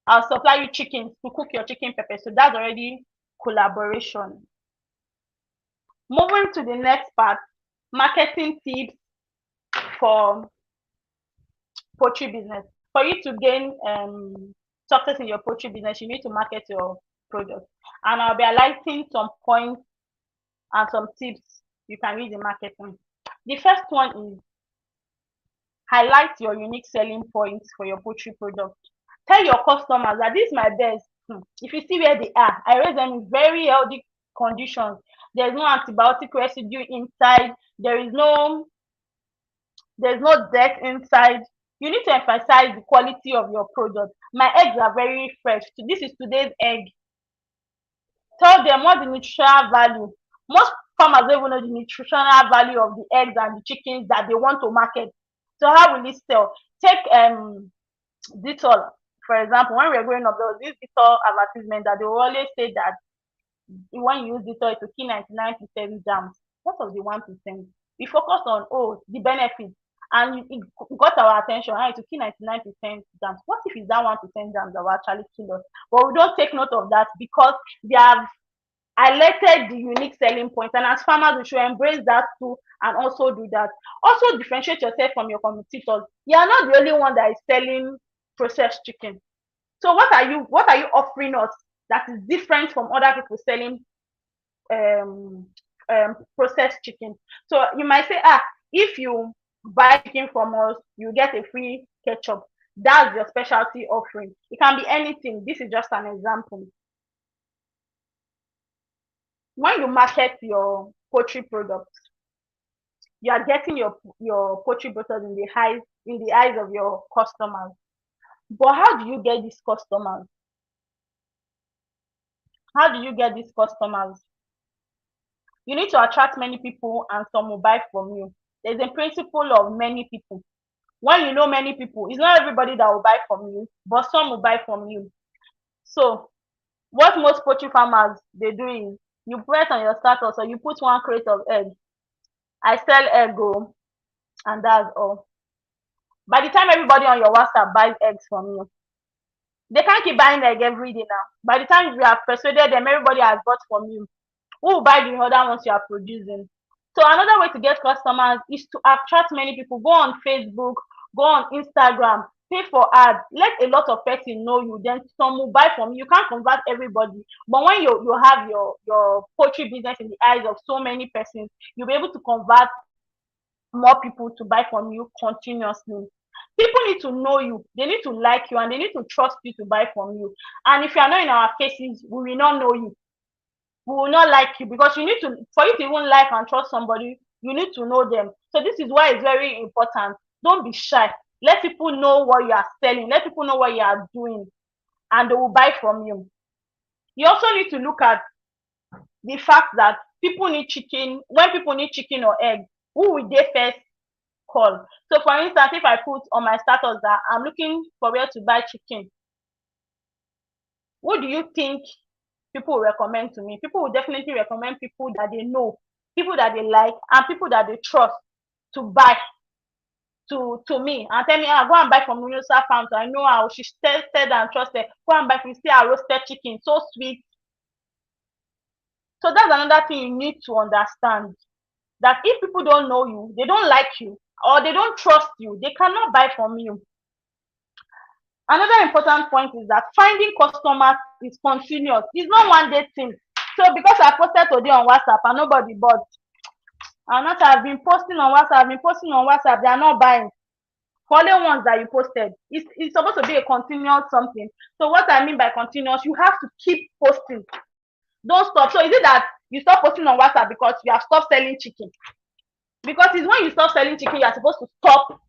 I'll supply you chickens to cook your chicken pepper soup. That's already collaboration. Moving to the next part, marketing tips for poultry business. For you to gain success in your poultry business, you need to market your product. And I'll be highlighting some points and some tips you can use in marketing. The first one is highlight your unique selling points for your poultry product. Tell your customers that this is my best. If you see where they are, I raise them in very healthy conditions. There's no antibiotic residue inside. There's no dirt inside. You need to emphasize the quality of your product. My eggs are very fresh. So this is today's egg. Tell them what the nutritional value. Most farmers don't even know the nutritional value of the eggs and the chickens that they want to market. So how will it sell? Take Dettol, for example. When we were growing up, there was this Dettol advertisement that they will always say that when you use Dettol to kill 99% germs. What of the 1%? We focus on the benefits, and it got our attention. Right, to kill 99% germs. What if it's that 1% germs that will actually kill us? But we don't take note of that because they have highlighted the unique selling point, and as farmers we should embrace that too and also do that. Also differentiate yourself from your competitors. You are not the only one that is selling processed chicken. So what are you offering us that is different from other people selling um, processed chicken? So you might say, if you buy chicken from us, you get a free ketchup. That's your specialty offering. It can be anything. This is just an example. When you market your poultry products, you are getting your poultry products in the eyes of your customers. But how do you get these customers? How do you get these customers? You need to attract many people and some will buy from you. There's a principle of many people. When you know many people, it's not everybody that will buy from you, but some will buy from you. So what most poultry farmers they do is you put on your status or you put one crate of egg. I sell egg, and that's all. By the time everybody on your WhatsApp buys eggs from you, they can't keep buying egg every day now. By the time you have persuaded them, everybody has bought from you. Who will buy the other ones you are producing? So another way to get customers is to attract many people. Go on Facebook, go on Instagram, pay for ads. Let a lot of persons know you. Then some will buy from you. You can't convert everybody. But when you have your poultry business in the eyes of so many persons, you'll be able to convert more people to buy from you continuously. People need to know you, they need to like you, and they need to trust you to buy from you. And if you are not in our cases, we will not know you, we will not like you, because you need to, for you to even like and trust somebody, you need to know them. So this is why it's very important. Don't be shy. Let people know what you are selling, let people know what you are doing, and they will buy from you. You also need to look at the fact that people need chicken. When people need chicken or egg, who will they first call? So for instance, if I put on my status that I'm looking for where to buy chicken, who do you think people will recommend to me? People will definitely recommend people that they know, people that they like, and people that they trust to buy to me and tell me, go and buy from Munusa Farm. So I know how she's tested and trusted. Go and buy from, see our roasted chicken, so sweet. So that's another thing you need to understand, that if people don't know you, they don't like you, or they don't trust you, they cannot buy from you. Another important point is that finding customers is continuous. It's not one day thing. So because I posted today on WhatsApp and nobody bought, and not I've been posting on WhatsApp, they are not buying. For the ones that you posted, it's supposed to be a continuous something. So what I mean by continuous, you have to keep posting. Don't stop. So is it that you stop posting on WhatsApp because you have stopped selling chicken? Because it's when you stop selling chicken, you're supposed to stop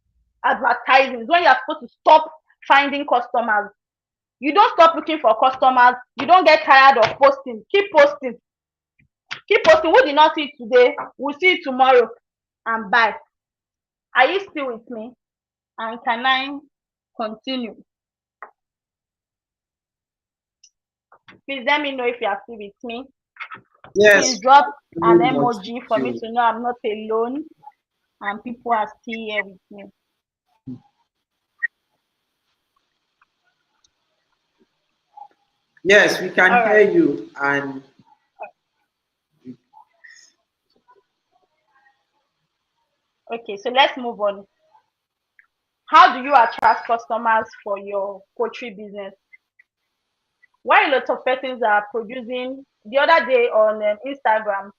advertising. It's when you're supposed to stop finding customers. You don't stop looking for customers. You don't get tired of posting. Keep posting. Keep posting. Who did not see it today will see it tomorrow and buy. Are you still with me? And can I continue? Please let me know if you are still with me. Please Yes, drop an very much emoji with for me you. to know I'm not alone and people are still here with me. Yes, we can All hear right. you. And Okay, so let's move on. How do you attract customers for your poultry business? Why a lot of persons are producing? The other day on Instagram,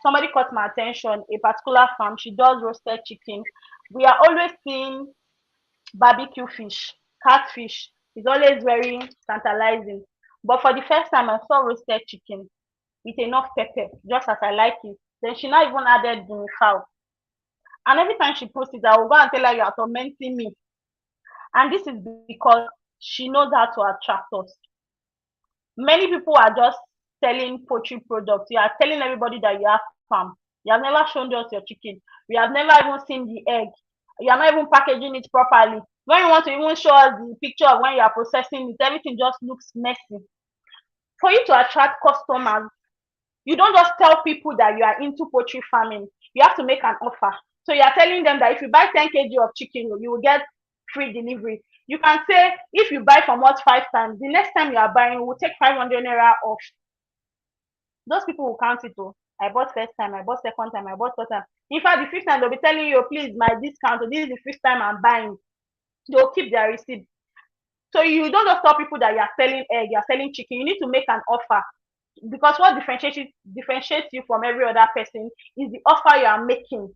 somebody caught my attention. A particular farm, she does roasted chicken. We are always seeing barbecue fish, catfish. It's always very tantalizing. But for the first time, I saw roasted chicken with enough pepper, just as I like it. Then she not even added the fowl. And every time she posts it, I will go and tell her you are tormenting me. And this is because she knows how to attract us. Many people are just selling poultry products. You are telling everybody that you have farm. You have never shown us your chicken. We have never even seen the egg. You are not even packaging it properly. When you want to even show us the picture of when you are processing it, everything just looks messy. For you to attract customers, you don't just tell people that you are into poultry farming. You have to make an offer. So you are telling them that if you buy 10 kg of chicken, you will get free delivery. You can say if you buy from us 5 times, the next time you are buying, we'll take 500 naira off. Those people will count it. Oh, I bought first time, I bought second time, I bought third time. In fact, the fifth time they'll be telling you, please, my discount. This is the fifth time I'm buying. They'll keep their receipt. So you don't just tell people that you are selling egg, you are selling chicken. You need to make an offer, because what differentiates you from every other person is the offer you are making.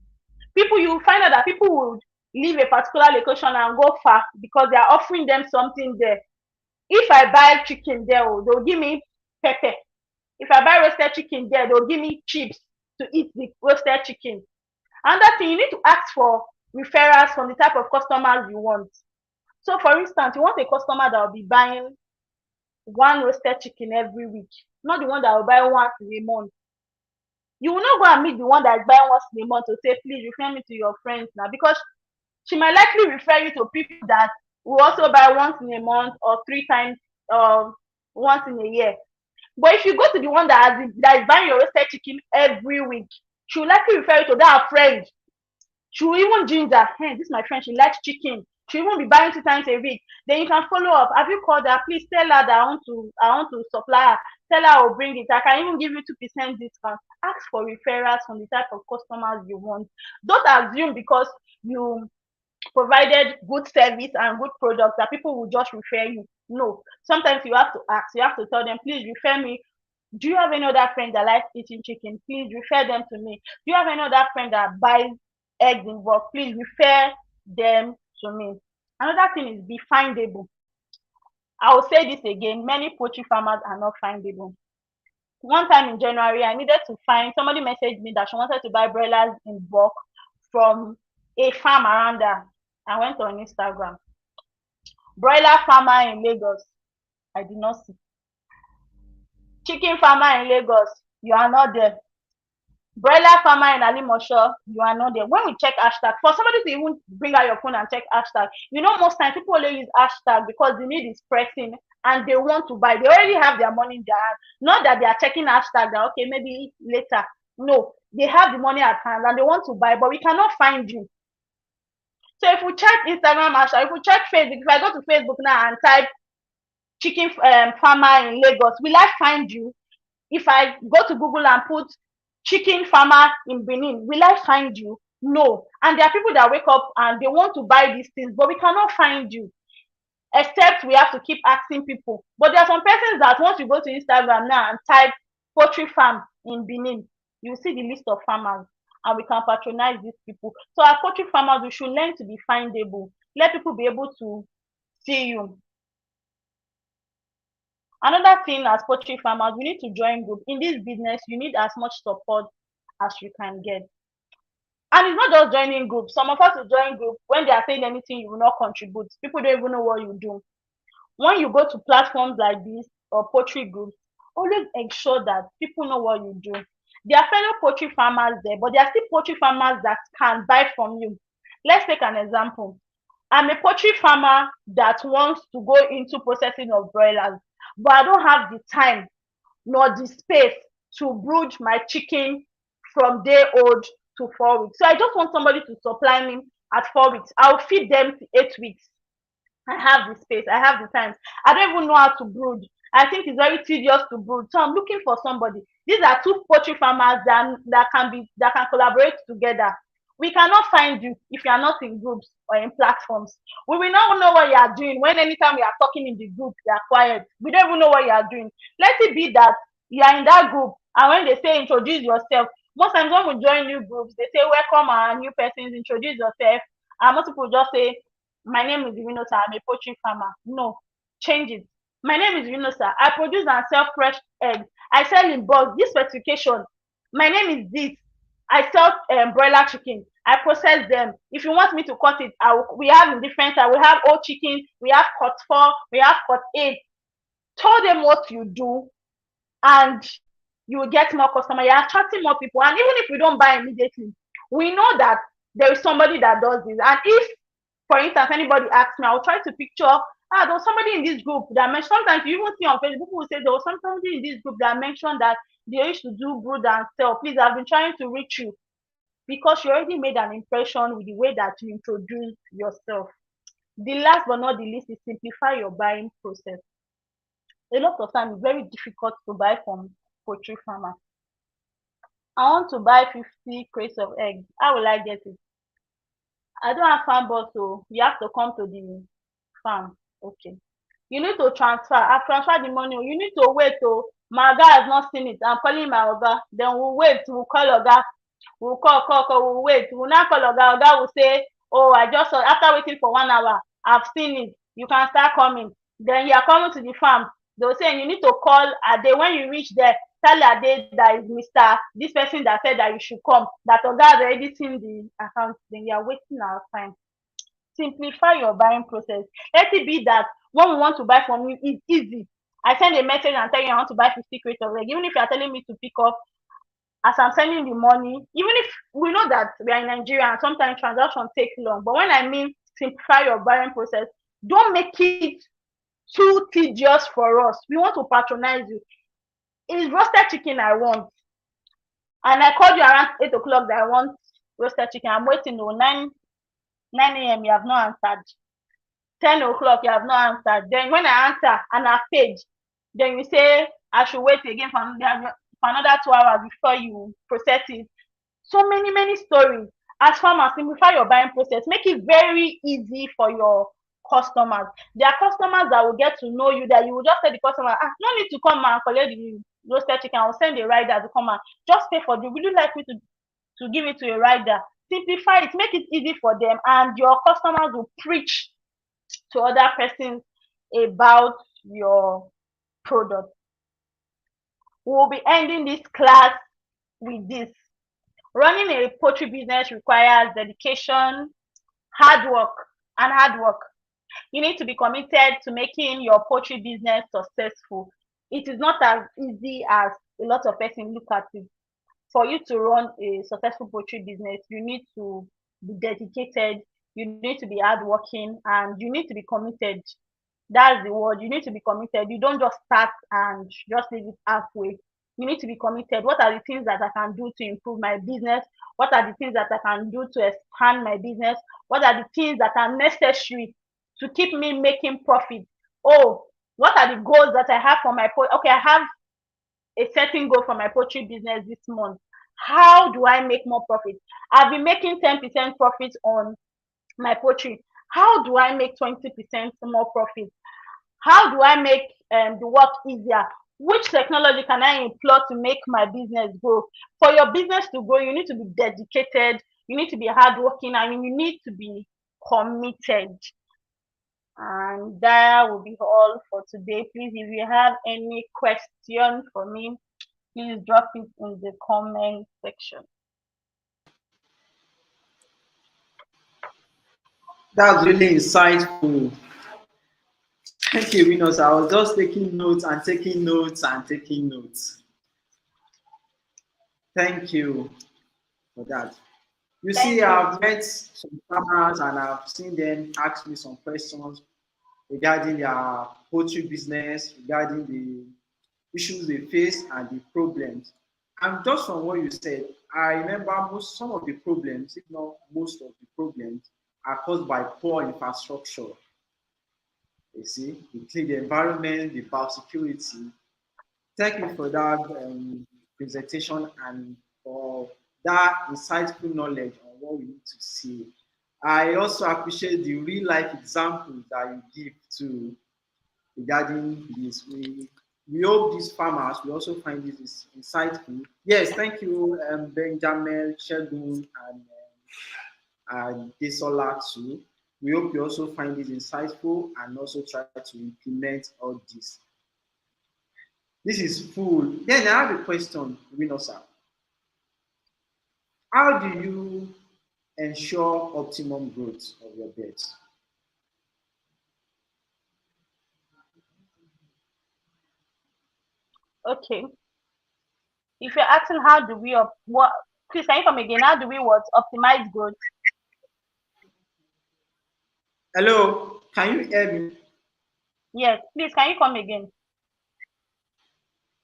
People, you find out that people would leave a particular location and go far because they are offering them something there. If I buy chicken there, oh, they'll give me pepper. If I buy roasted chicken there, they'll give me chips to eat the roasted chicken. Another thing, you need to ask for referrals from the type of customers you want. So for instance, you want a customer that will be buying one roasted chicken every week, not the one that will buy once in a month. You will not go and meet the one that is buying once in a month to say, please refer me to your friends now, because she might likely refer you to people that will also buy once in a month or 3 times once in a year. But if you go to the one that is buying your roasted chicken every week, she will likely refer you to that friend. She will even ginger, hey, this is my friend, she likes chicken. She won't be buying 2 times a week. Then you can follow up. Have you called her? Please tell her that I want to supply her. Tell her I'll bring it. I can even give you 2% discount. Ask for referrals from the type of customers you want. Don't assume because you provided good service and good products that people will just refer you. No. Sometimes you have to ask. You have to tell them, please refer me. Do you have any other friend that likes eating chicken? Please refer them to me. Do you have any other friend that buys eggs in bulk? Please refer them to me. Another thing is be findable. I will say this again, many poultry farmers are not findable. One time in January, I needed to find, somebody messaged me that she wanted to buy broilers in bulk from a farm around there. I went on Instagram. Broiler farmer in Lagos, I did not see. Chicken farmer in Lagos, you are not there. Broiler farmer in Alimosho, you are not there. When we check hashtag, for somebody to even bring out your phone and check hashtag, most times people only use hashtag because the need is pressing and they want to buy. They already have their money in their hand. Not that they are checking hashtag that, okay, maybe later. No, they have the money at hand and they want to buy, but we cannot find you. So if we check Instagram hashtag, if we check Facebook, if I go to Facebook now and type chicken farmer in Lagos, will I find you? If I go to Google and put chicken farmer in Benin, will I find you? No. And there are people that wake up and they want to buy these things, but we cannot find you. Except we have to keep asking people. But there are some persons that once you go to Instagram now and type poultry farm in Benin, you see the list of farmers and we can patronize these people. So as poultry farmers, we should learn to be findable. Let people be able to see you. Another thing, as poultry farmers, we need to join group. In this business, you need as much support as you can get. And it's not just joining group. Some of us will join group when they are saying anything, you will not contribute. People don't even know what you do. When you go to platforms like this or poultry groups, always ensure that people know what you do. There are fellow poultry farmers there, but there are still poultry farmers that can buy from you. Let's take an example. I'm a poultry farmer that wants to go into processing of broilers, but I don't have the time nor the space to brood my chicken from day old to 4 weeks. So I just want somebody to supply me at 4 weeks. I'll feed them to 8 weeks. I have the space, I have the time. I don't even know how to brood. I think it's very tedious to brood. So I'm looking for somebody. These are two poultry farmers that can collaborate together. We cannot find you if you are not in groups or in platforms. We will not know what you are doing when anytime we are talking in the group, you are quiet. We don't even know what you are doing. Let it be that you are in that group, and when they say introduce yourself, most times when we join new groups, they say welcome our new persons, introduce yourself, and most people just say my name is Vinosa, I'm a poultry farmer. No, change it. My name is Vinosa. I produce and sell fresh eggs. I sell in bulk. This specification. My name is this. I sell broiler chicken. I process them. If you want me to cut it, we have in different types. We have old chicken. We have cut 4. We have cut 8. Tell them what you do, and you will get more customers. You're attracting more people. And even if we don't buy immediately, we know that there is somebody that does this. And if, for instance, anybody asks me, I'll try to picture, there was somebody in this group that mentioned, sometimes you even see on Facebook, people will say there was somebody in this group that mentioned that they used to do brood and sell. Please, I've been trying to reach you, because you already made an impression with the way that you introduce yourself. The last but not the least is simplify your buying process. A lot of times it's very difficult to buy from poultry farmers. I want to buy 50 crates of eggs. How will I get it? I don't have farm bus, so you have to come to the farm. Okay. You need to transfer. I've transferred the money. You need to wait. Oh, my guy has not seen it. I'm calling my Oga. Then we'll wait. We'll call Oga. We'll call. We'll wait. We'll not call Oga. Oga will say, oh, I just saw, after waiting for 1 hour, I've seen it. You can start coming. Then you are coming to the farm. They'll say you need to call Ade. When you reach there, tell Ade that is Mr. This person that said that you should come. That Oga has already seen the account. Then you are wasting our time. Simplify your buying process. Let it be that when we want to buy from you, it's easy. I send a message and tell you I want to buy 50 crates of egg. Even if you are telling me to pick up, as I'm sending the money, even if we know that we are in Nigeria and sometimes transactions take long, but when I mean simplify your buying process, don't make it too tedious for us. We want to patronize you. It's roasted chicken I want, and I called you around 8 o'clock that I want roasted chicken. I'm waiting till 9 a.m. You have not answered. 10 o'clock, you have not answered. Then when I answer and I've paid, then you say I should wait again for another 2 hours before you process it. So many stories. As farmers, simplify your buying process. Make it very easy for your customers. There are customers that will get to know you, that you will just tell the customer, no need to come and collect the roasted chicken. I will send a rider to come and just pay for it. Would you like me to give it to a rider? Simplify it, make it easy for them, and your customers will preach to other persons about your product. We'll be ending this class with this. Running a poultry business requires dedication, hard work. You need to be committed to making your poultry business successful. It is not as easy as a lot of persons look at it. For you to run a successful poultry business, you need to be dedicated, you need to be hardworking, and you need to be committed. That's the word. You need to be committed. You don't just start and just leave it halfway. You need to be committed. What are the things that I can do to improve my business? What are the things that I can do to expand my business? What are the things that are necessary to keep me making profit? Oh, what are the goals that I have for my okay, I have a certain goal for my poultry business this month. How do I make more profit? I've been making 10% profit on my poultry. How do I make 20% more profit? How do I make the work easier? Which technology can I employ to make my business grow? For your business to grow, you need to be dedicated, you need to be hardworking, and you need to be committed. And that will be all for today. Please, if you have any question for me, please drop it in the comment section. That's really insightful. Thank you, Winos. I was just taking notes and taking notes and taking notes. Thank you for that. You see, Thank you. I've met some farmers and I've seen them ask me some questions regarding their poultry business, regarding the issues they face and the problems. And just from what you said, I remember some of the problems, if not most of the problems, are caused by poor infrastructure. You see, the clean the environment, the biosecurity. Thank you for that presentation and for that insightful knowledge on what we need to see. I also appreciate the real life examples that you give to regarding this. We hope these farmers will also find this insightful. Yes, thank you, Benjamin, Shegun, and Desola too. We hope you also find this insightful and also try to implement all this. This is full. Then I have a question, Winosa. How do you ensure optimum growth of your birds? Okay. If you're asking how do we what, please can you come again? How do we what optimize growth? Hello, can you hear me? Yes, please can you come again?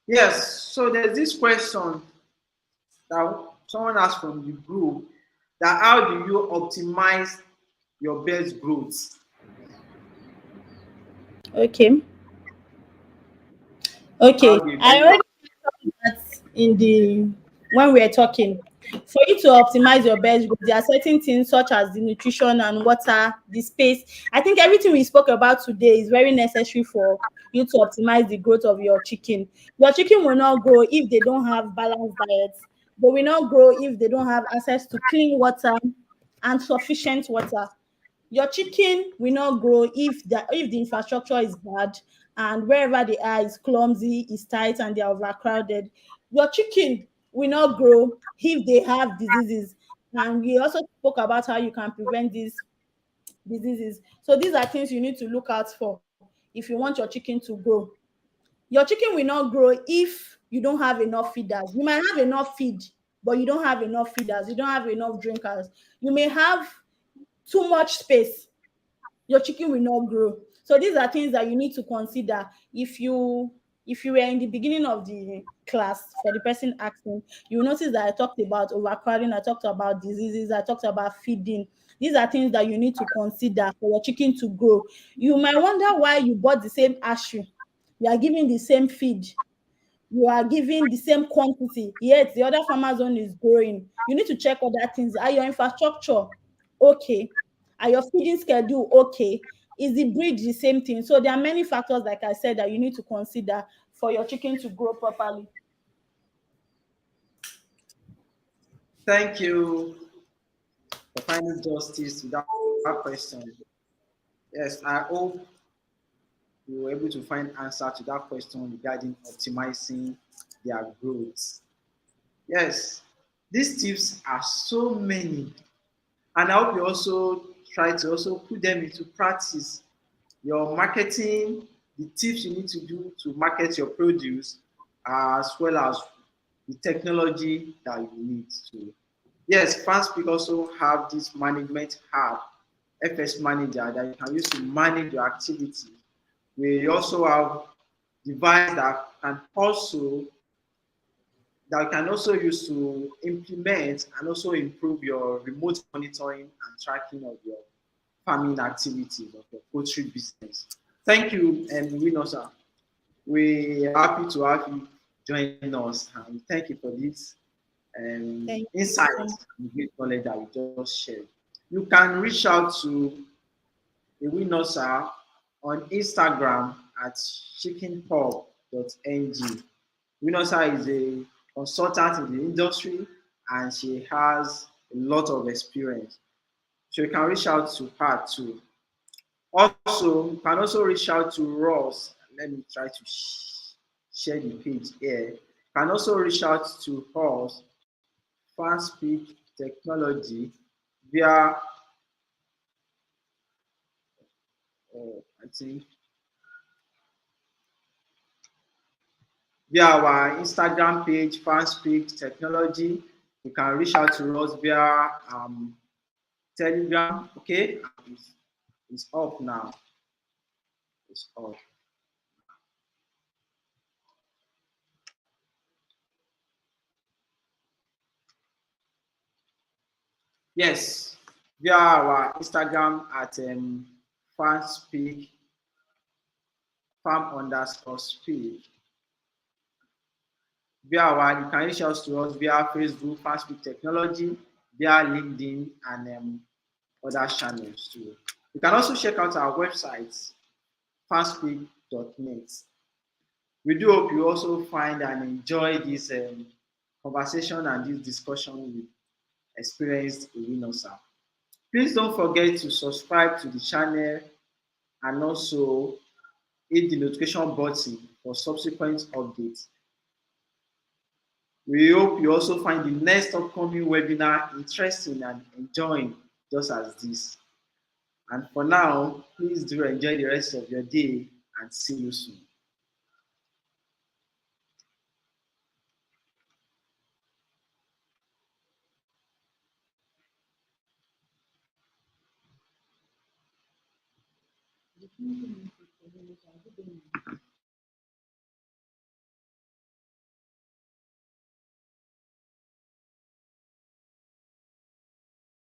Yes, so there's this question that someone asked from the group that how do you optimize your bird's growth? Okay. How Okay. do you I do already mentioned that in the when we are talking. For you to optimize your best growth, there are certain things such as the nutrition and water, the space. I think everything we spoke about today is very necessary for you to optimize the growth of your chicken. Your chicken will not grow if they don't have balanced diets. They will not grow if they don't have access to clean water and sufficient water. Your chicken will not grow if the infrastructure is bad and wherever they are is clumsy, is tight, and they are overcrowded. Your chicken will not grow if they have diseases. And we also spoke about how you can prevent these diseases. So these are things you need to look out for if you want your chicken to grow. Your chicken will not grow if you don't have enough feeders. You might have enough feed, but you don't have enough feeders. You don't have enough drinkers. You may have too much space, your chicken will not grow. So these are things that you need to consider if you were in the beginning of the class for the person asking, you will notice that I talked about overcrowding, I talked about diseases, I talked about feeding. These are things that you need to consider for your chicken to grow. You might wonder why you bought the same ashu, you are giving the same feed, you are giving the same quantity, yet the other farmer zone is growing. You need to check other things. Are your infrastructure okay? Are your feeding schedule okay? Is the breed the same thing? So there are many factors, like I said, that you need to consider for your chicken to grow properly. Thank you for finding justice to that question. Yes, I hope we were able to find answer to that question regarding optimizing their growth. Yes, these tips are so many, and I hope you also try to also put them into practice. Your marketing, the tips you need to do to market your produce, as well as the technology that you need to. Yes, FastPick also have this management app, FS Manager, that you can use to manage your activity. We also have device that can also use to implement and also improve your remote monitoring and tracking of your farming activities of your poultry business. Thank you, Winosa. We're happy to have you join us, and thank you for this Thank you. insights and great knowledge that you just shared. You can reach out to Winosa on Instagram at chickenpub.ng. Winosa is a consultant in the industry and she has a lot of experience. So you can reach out to her too. Also, you can also reach out to Ross. Let me try to share the page here. You can also reach out to us, Fast Speak Technology, via, I think, via our Instagram page, Fast Speak Technology. You can reach out to us via Telegram. Okay, it's up now. It's up. Yes, via our Instagram at fanspeak, farm_speak. Via our, you can reach out to us via Facebook, fanspeak technology, via LinkedIn, and other channels too. You can also check out our website, fanspeak.net. We do hope you also find and enjoy this conversation and this discussion with experienced Irinosa. Please don't forget to subscribe to the channel and also hit the notification button for subsequent updates. We hope you also find the next upcoming webinar interesting and enjoying just as this. And for now, please do enjoy the rest of your day and see you soon.